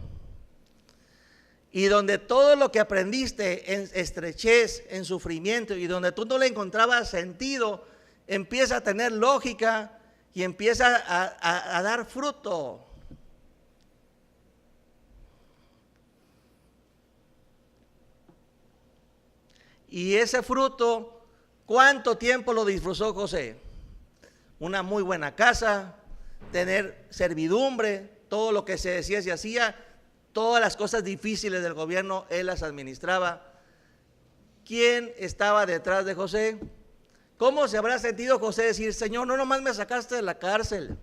Y donde todo lo que aprendiste en estrechez, en sufrimiento, y donde tú no le encontrabas sentido, empieza a tener lógica y empieza a dar fruto. Y ese fruto, ¿cuánto tiempo lo disfrutó José? Una muy buena casa, tener servidumbre, todo lo que se decía se hacía, todas las cosas difíciles del gobierno él las administraba. ¿Quién estaba detrás de José? ¿Cómo se habrá sentido José decir, Señor, no nomás me sacaste de la cárcel,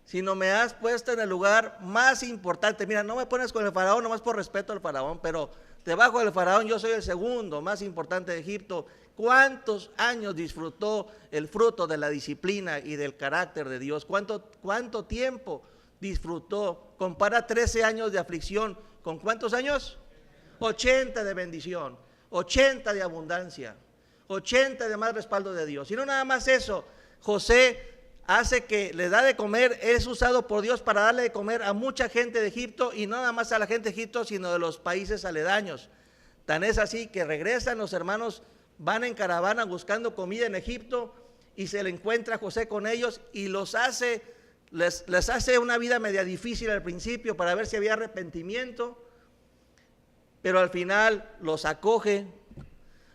sino me has puesto en el lugar más importante? Mira, no me pones con el faraón nomás por respeto al faraón, pero debajo del faraón yo soy el segundo más importante de Egipto. ¿Cuántos años disfrutó el fruto de la disciplina y del carácter de Dios? ¿Cuánto tiempo disfrutó? Compara 13 años de aflicción con ¿cuántos años? 80 de bendición, 80 de abundancia, 80 de más respaldo de Dios. Y no nada más eso, José hace que le da de comer, es usado por Dios para darle de comer a mucha gente de Egipto, y no nada más a la gente de Egipto, sino de los países aledaños. Tan es así que regresan los hermanos, van en caravana buscando comida en Egipto, y se le encuentra José con ellos y les hace una vida media difícil al principio para ver si había arrepentimiento, pero al final los acoge,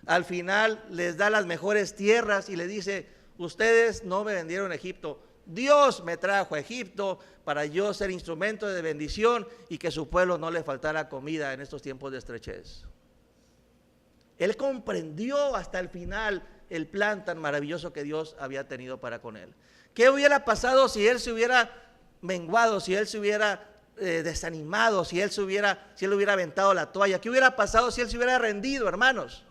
al final les da las mejores tierras y les dice, ustedes no me vendieron a Egipto, Dios me trajo a Egipto para yo ser instrumento de bendición y que su pueblo no le faltara comida en estos tiempos de estrechez. Él comprendió hasta el final el plan tan maravilloso que Dios había tenido para con él. ¿Qué hubiera pasado si él se hubiera menguado, si él se hubiera desanimado, si él hubiera aventado la toalla? ¿Qué hubiera pasado si él se hubiera rendido, hermanos?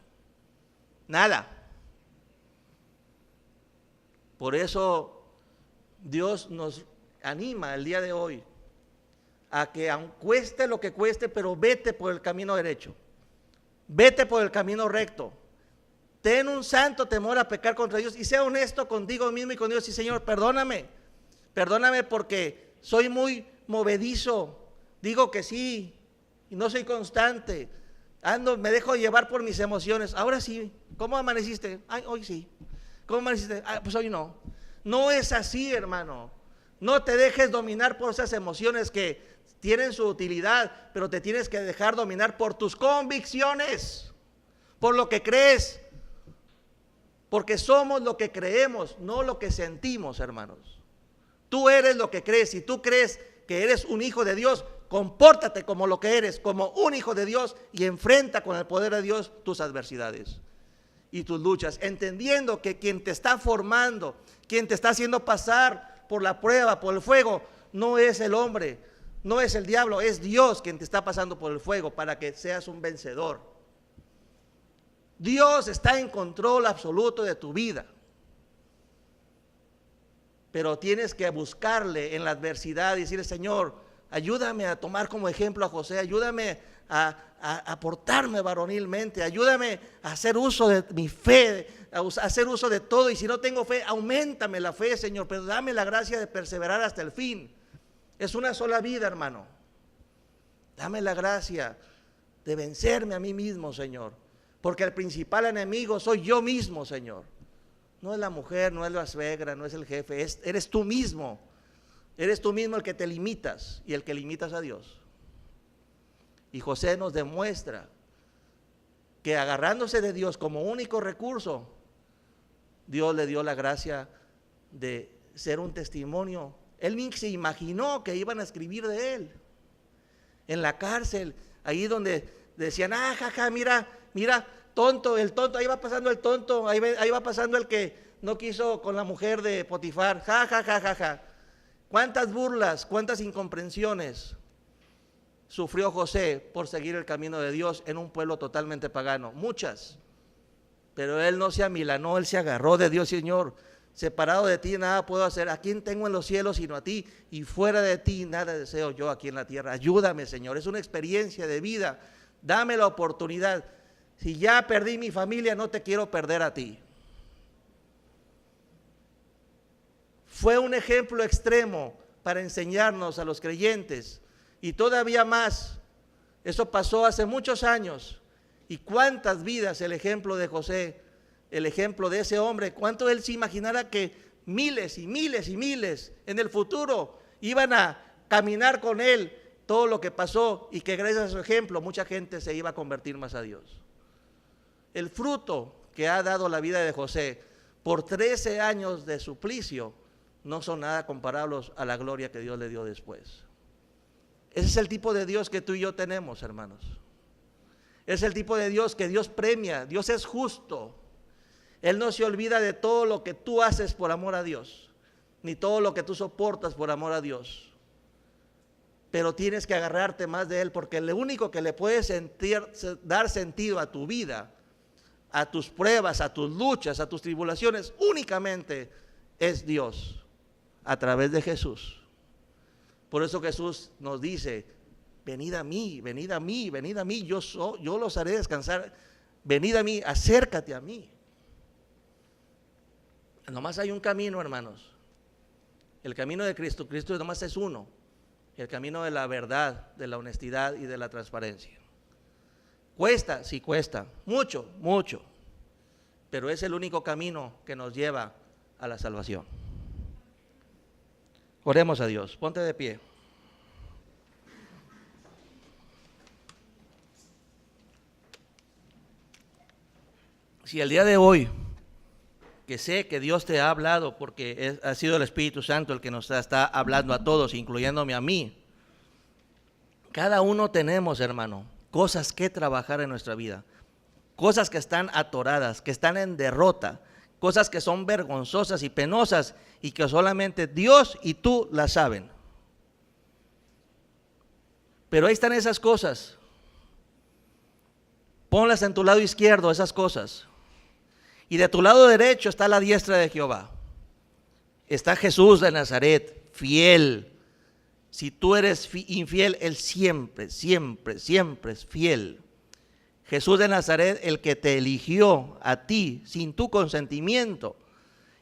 Nada. Por eso Dios nos anima el día de hoy a que aun cueste lo que cueste, pero vete por el camino derecho, vete por el camino recto, ten un santo temor a pecar contra Dios y sea honesto contigo mismo y con Dios. Y Señor, perdóname porque soy muy movedizo, digo que sí y no soy constante, me dejo llevar por mis emociones. Ahora sí, ¿cómo amaneciste? Ay, hoy sí. ¿Cómo amaneciste? Pues hoy no. No es así, hermano. No te dejes dominar por esas emociones que tienen su utilidad, pero te tienes que dejar dominar por tus convicciones, por lo que crees, porque somos lo que creemos, no lo que sentimos, hermanos. Tú eres lo que crees. Si tú crees que eres un hijo de Dios, compórtate como lo que eres, como un hijo de Dios, y enfrenta con el poder de Dios tus adversidades y tus luchas, entendiendo que quien te está formando, quien te está haciendo pasar por la prueba, por el fuego, no es el hombre, no es el diablo, es Dios quien te está pasando por el fuego para que seas un vencedor. Dios está en control absoluto de tu vida, pero tienes que buscarle en la adversidad y decirle, Señor, ayúdame a tomar como ejemplo a José, ayúdame a portarme varonilmente, ayúdame a hacer uso de mi fe, a hacer uso de todo, y si no tengo fe, auméntame la fe, Señor, pero dame la gracia de perseverar hasta el fin. Es una sola vida, hermano. Dame la gracia de vencerme a mí mismo, Señor, porque el principal enemigo soy yo mismo, Señor. No es la mujer, no es la suegra, no es el jefe, eres tú mismo. Eres tú mismo el que te limitas y el que limitas a Dios. Y José nos demuestra que agarrándose de Dios como único recurso, Dios le dio la gracia de ser un testimonio. Él ni se imaginó que iban a escribir de él. En la cárcel, ahí donde decían, jaja, mira, tonto, el tonto, ahí va pasando el tonto, ahí va pasando el que no quiso con la mujer de Potifar, ja. ¿Cuántas burlas, cuántas incomprensiones sufrió José por seguir el camino de Dios en un pueblo totalmente pagano? Muchas. Pero él no se amilanó, él se agarró de Dios. Señor, separado de ti nada puedo hacer. ¿A quién tengo en los cielos sino a ti? Y fuera de ti nada deseo yo aquí en la tierra. Ayúdame, Señor, es una experiencia de vida. Dame la oportunidad. Si ya perdí mi familia, no te quiero perder a ti. Fue un ejemplo extremo para enseñarnos a los creyentes. Y todavía más, eso pasó hace muchos años. Y cuántas vidas el ejemplo de José, el ejemplo de ese hombre, cuánto él se imaginara que miles y miles y miles en el futuro iban a caminar con él todo lo que pasó, y que gracias a su ejemplo mucha gente se iba a convertir más a Dios. El fruto que ha dado la vida de José por 13 años de suplicio no son nada comparables a la gloria que Dios le dio después. Ese es el tipo de Dios que tú y yo tenemos, hermanos. Es el tipo de Dios que Dios premia. Dios es justo. Él no se olvida de todo lo que tú haces por amor a Dios, ni todo lo que tú soportas por amor a Dios. Pero tienes que agarrarte más de Él, porque el único que le puede dar sentido a tu vida, a tus pruebas, a tus luchas, a tus tribulaciones, únicamente es Dios, a través de Jesús. Por eso Jesús nos dice: venid a mí, venid a mí, venid a mí, yo los haré descansar. Venid a mí, acércate a mí. Nomás hay un camino, hermanos. El camino de Cristo. Cristo nomás es uno. El camino de la verdad, de la honestidad y de la transparencia. Cuesta, sí cuesta, mucho, mucho. Pero es el único camino que nos lleva a la salvación. Oremos a Dios. Ponte de pie. Si el día de hoy, que sé que Dios te ha hablado, porque ha sido el Espíritu Santo el que nos está hablando a todos, incluyéndome a mí. Cada uno tenemos, hermano, cosas que trabajar en nuestra vida. Cosas que están atoradas, que están en derrota. Cosas que son vergonzosas y penosas y que solamente Dios y tú las saben. Pero ahí están esas cosas. Ponlas en tu lado izquierdo, esas cosas. Y de tu lado derecho está la diestra de Jehová. Está Jesús de Nazaret, fiel. Si tú eres infiel, Él siempre, siempre, siempre es fiel. Jesús de Nazaret, el que te eligió a ti sin tu consentimiento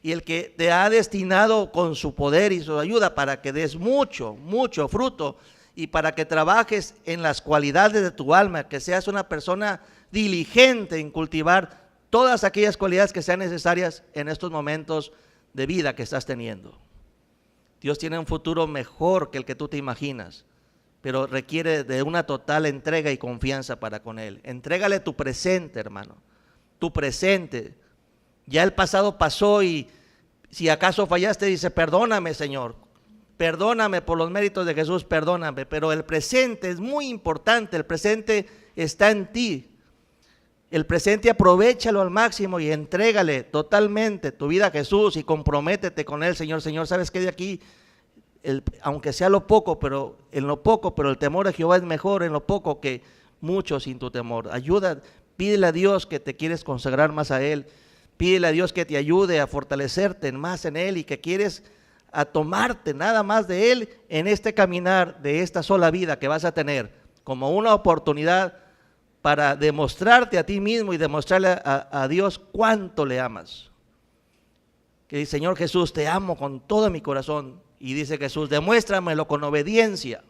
y el que te ha destinado con su poder y su ayuda para que des mucho, mucho fruto y para que trabajes en las cualidades de tu alma, que seas una persona diligente en cultivar todas aquellas cualidades que sean necesarias en estos momentos de vida que estás teniendo. Dios tiene un futuro mejor que el que tú te imaginas, pero requiere de una total entrega y confianza para con Él. Entrégale tu presente, hermano, tu presente. Ya el pasado pasó y si acaso fallaste, dice: perdóname, Señor, perdóname por los méritos de Jesús, perdóname. Pero el presente es muy importante, el presente está en ti. El presente aprovéchalo al máximo y entrégale totalmente tu vida a Jesús y comprométete con Él. Señor, ¿sabes qué? De aquí, aunque sea lo poco, pero en lo poco, pero el temor de Jehová es mejor en lo poco que mucho sin tu temor. Ayuda, pídele a Dios que te quieres consagrar más a Él. Pídele a Dios que te ayude a fortalecerte más en Él y que quieres a tomarte nada más de Él en este caminar de esta sola vida que vas a tener como una oportunidad para demostrarte a ti mismo y demostrarle a Dios cuánto le amas. Que dice: Señor Jesús, te amo con todo mi corazón. Y dice Jesús: demuéstramelo con obediencia,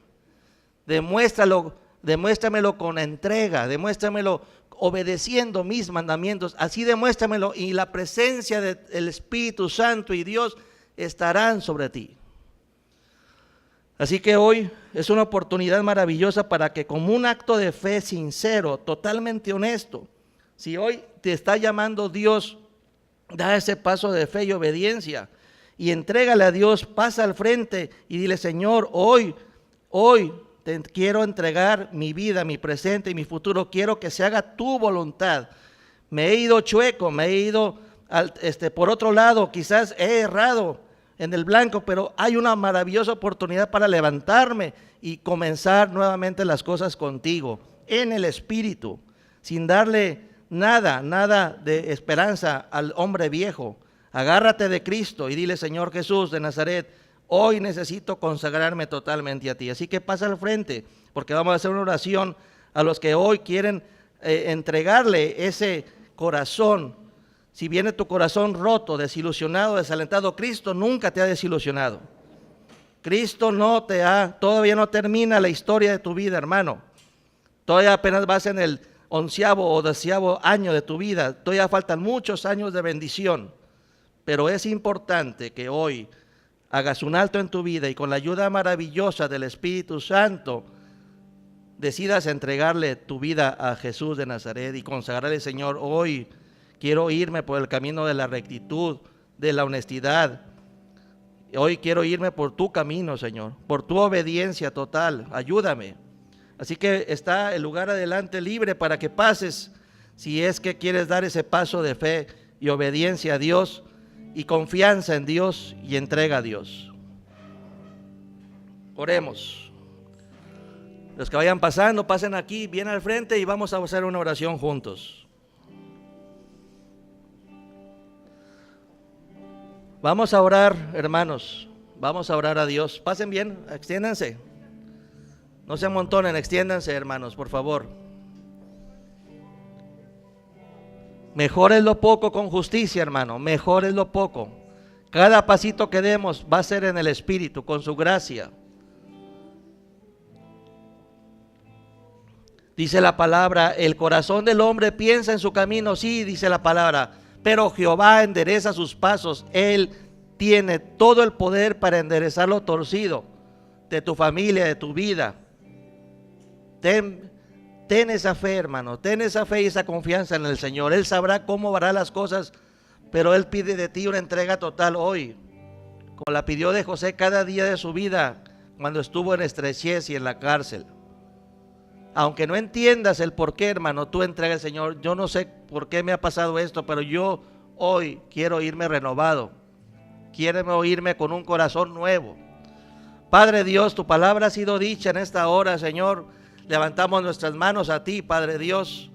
demuéstramelo con entrega, demuéstramelo obedeciendo mis mandamientos, así demuéstramelo y la presencia del Espíritu Santo y Dios estarán sobre ti. Así que hoy es una oportunidad maravillosa para que, como un acto de fe sincero, totalmente honesto, si hoy te está llamando Dios, da ese paso de fe y obediencia y entrégale a Dios, pasa al frente y dile: Señor, hoy te quiero entregar mi vida, mi presente y mi futuro, quiero que se haga tu voluntad. Me he ido chueco, me he ido por otro lado, quizás he errado en el blanco, pero hay una maravillosa oportunidad para levantarme y comenzar nuevamente las cosas contigo, en el Espíritu, sin darle nada de esperanza al hombre viejo. Agárrate de Cristo y dile: Señor Jesús de Nazaret, hoy necesito consagrarme totalmente a ti. Así que pasa al frente, porque vamos a hacer una oración a los que hoy quieren entregarle ese corazón. Si viene tu corazón roto, desilusionado, desalentado, Cristo nunca te ha desilusionado. Cristo todavía no termina la historia de tu vida, hermano. Todavía apenas vas en el 11º o 12º año de tu vida. Todavía faltan muchos años de bendición. Pero es importante que hoy hagas un alto en tu vida y con la ayuda maravillosa del Espíritu Santo decidas entregarle tu vida a Jesús de Nazaret y consagrarle: Señor, hoy quiero irme por el camino de la rectitud, de la honestidad. Hoy quiero irme por tu camino, Señor, por tu obediencia total. Ayúdame. Así que está el lugar adelante libre para que pases, si es que quieres dar ese paso de fe y obediencia a Dios y confianza en Dios y entrega a Dios. Oremos. Los que vayan pasando, pasen aquí, bien al frente, y vamos a hacer una oración juntos. Vamos a orar, hermanos, vamos a orar a Dios. Pasen bien, extiéndanse. No se amontonen, extiéndanse, hermanos, por favor. Mejor es lo poco con justicia, hermano, mejor es lo poco. Cada pasito que demos va a ser en el Espíritu, con su gracia. Dice la palabra: el corazón del hombre piensa en su camino, sí, dice la palabra, pero Jehová endereza sus pasos. Él tiene todo el poder para enderezar lo torcido de tu familia, de tu vida. Ten esa fe, hermano, ten esa fe y esa confianza en el Señor. Él sabrá cómo hará las cosas, pero Él pide de ti una entrega total hoy, como la pidió de José cada día de su vida cuando estuvo en estrechez y en la cárcel. Aunque no entiendas el por qué, hermano, tú entrega al Señor: yo no sé por qué me ha pasado esto, pero yo hoy quiero irme renovado, quiero irme con un corazón nuevo. Padre Dios, tu palabra ha sido dicha en esta hora, Señor. Levantamos nuestras manos a ti, Padre Dios,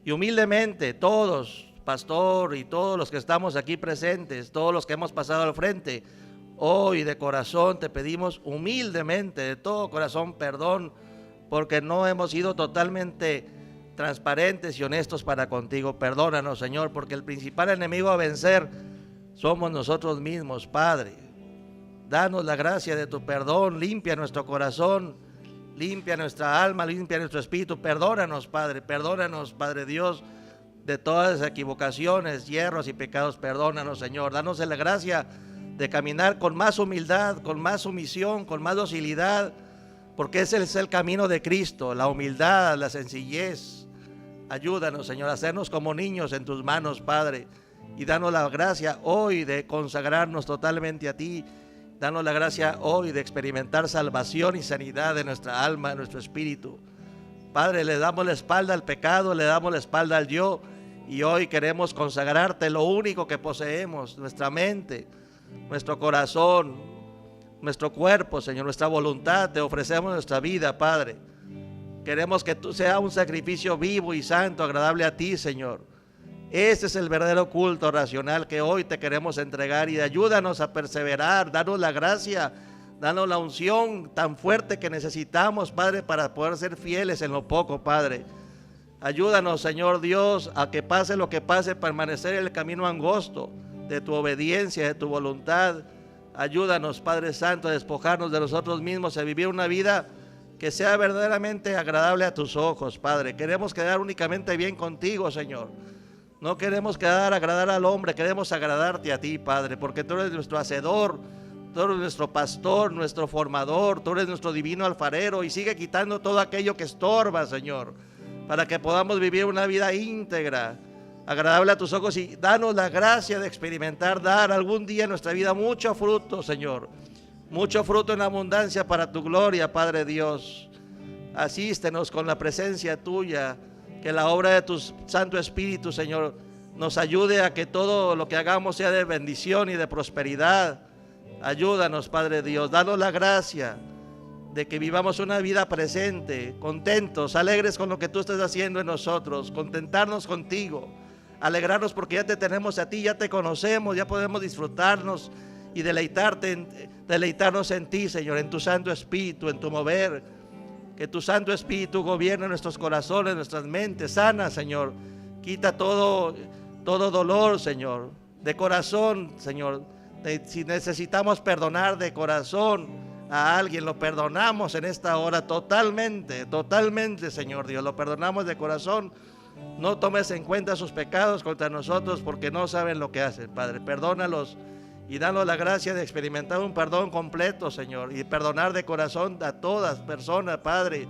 y humildemente todos, pastor y todos los que estamos aquí presentes, todos los que hemos pasado al frente, hoy de corazón te pedimos humildemente, de todo corazón, perdón, porque no hemos sido totalmente transparentes y honestos para contigo. Perdónanos, Señor, porque el principal enemigo a vencer somos nosotros mismos, Padre. Danos la gracia de tu perdón, limpia nuestro corazón, limpia nuestra alma, limpia nuestro espíritu. Perdónanos, Padre Dios, de todas las equivocaciones, hierros y pecados. Perdónanos, Señor. Danos la gracia de caminar con más humildad, con más sumisión, con más docilidad, porque ese es el camino de Cristo, la humildad, la sencillez. Ayúdanos, Señor, a hacernos como niños en tus manos, Padre, y danos la gracia hoy de consagrarnos totalmente a ti. Danos la gracia hoy de experimentar salvación y sanidad de nuestra alma, de nuestro espíritu. Padre, le damos la espalda al pecado, le damos la espalda al yo, y hoy queremos consagrarte lo único que poseemos: nuestra mente, nuestro corazón, nuestro cuerpo, Señor, nuestra voluntad. Te ofrecemos nuestra vida, Padre. Queremos que tú seas un sacrificio vivo y santo, agradable a ti, Señor. Este es el verdadero culto racional que hoy te queremos entregar, y ayúdanos a perseverar. Danos la gracia, danos la unción tan fuerte que necesitamos, Padre, para poder ser fieles en lo poco, Padre. Ayúdanos, Señor Dios, a que pase lo que pase, permanecer en el camino angosto de tu obediencia, de tu voluntad. Ayúdanos, Padre Santo, a despojarnos de nosotros mismos, a vivir una vida que sea verdaderamente agradable a tus ojos, Padre. Queremos quedar únicamente bien contigo, Señor. No queremos agradar al hombre, queremos agradarte a ti, Padre, porque tú eres nuestro hacedor, tú eres nuestro pastor, nuestro formador, tú eres nuestro divino alfarero, y sigue quitando todo aquello que estorba, Señor, para que podamos vivir una vida íntegra, agradable a tus ojos, y danos la gracia de experimentar, dar algún día en nuestra vida mucho fruto, Señor, mucho fruto en abundancia para tu gloria, Padre Dios. Asístenos con la presencia tuya. Que la obra de tu Santo Espíritu, Señor, nos ayude a que todo lo que hagamos sea de bendición y de prosperidad. Ayúdanos, Padre Dios, danos la gracia de que vivamos una vida presente, contentos, alegres con lo que tú estás haciendo en nosotros, contentarnos contigo, alegrarnos porque ya te tenemos a ti, ya te conocemos, ya podemos disfrutarnos y deleitarnos en ti, Señor, en tu Santo Espíritu, en tu mover. Que tu Santo Espíritu gobierne nuestros corazones, nuestras mentes, sana, Señor. Quita todo dolor, Señor, de corazón, Señor. Si necesitamos perdonar de corazón a alguien, lo perdonamos en esta hora totalmente, totalmente, Señor Dios. Lo perdonamos de corazón. No tomes en cuenta sus pecados contra nosotros porque no saben lo que hacen, Padre. Perdónalos y danos la gracia de experimentar un perdón completo, Señor, y perdonar de corazón a todas personas, Padre,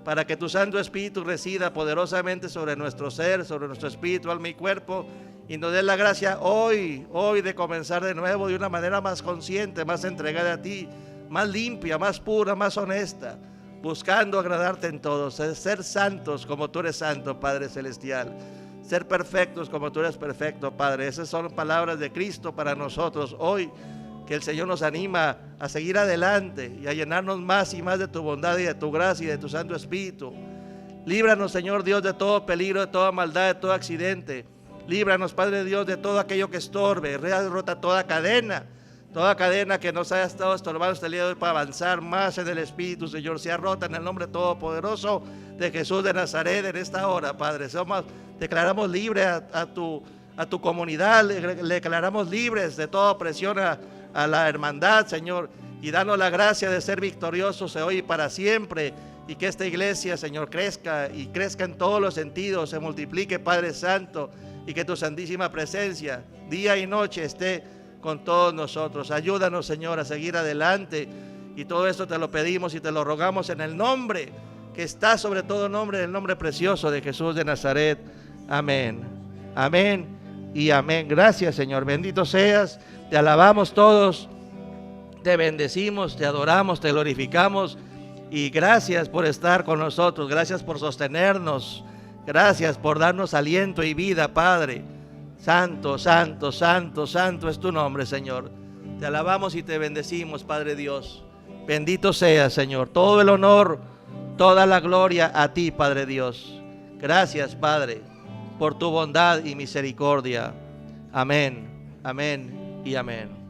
para que tu Santo Espíritu resida poderosamente sobre nuestro ser, sobre nuestro espíritu, alma y cuerpo, y nos dé la gracia hoy de comenzar de nuevo de una manera más consciente, más entregada a ti, más limpia, más pura, más honesta, buscando agradarte en todo, ser santos como tú eres santo, Padre Celestial. Ser perfectos como tú eres perfecto, Padre. Esas son palabras de Cristo para nosotros hoy, que el Señor nos anima a seguir adelante y a llenarnos más y más de tu bondad y de tu gracia y de tu Santo Espíritu. Líbranos, Señor Dios, de todo peligro, de toda maldad, de todo accidente. Líbranos, Padre Dios, de todo aquello que estorbe. Rota toda cadena que nos haya estado estorbando este día de hoy para avanzar más en el Espíritu, Señor. Sea rota en el nombre todopoderoso de Jesús de Nazaret en esta hora, Padre. Declaramos libre a tu comunidad, le declaramos libres de toda opresión a la hermandad, Señor, y danos la gracia de ser victoriosos hoy y para siempre, y que esta iglesia, Señor, crezca y crezca en todos los sentidos, se multiplique, Padre Santo, y que tu santísima presencia día y noche esté con todos nosotros. Ayúdanos, Señor, a seguir adelante, y todo esto te lo pedimos y te lo rogamos en el nombre que está sobre todo nombre, el nombre precioso de Jesús de Nazaret. Amén, amén y amén. Gracias, Señor, bendito seas, te alabamos todos, te bendecimos, te adoramos, te glorificamos, y gracias por estar con nosotros, gracias por sostenernos, gracias por darnos aliento y vida, Padre. Santo, santo, santo, santo es tu nombre, Señor. Te alabamos y te bendecimos, Padre Dios. Bendito seas, Señor, todo el honor, toda la gloria a ti, Padre Dios. Gracias, Padre, por tu bondad y misericordia. Amén, amén y amén.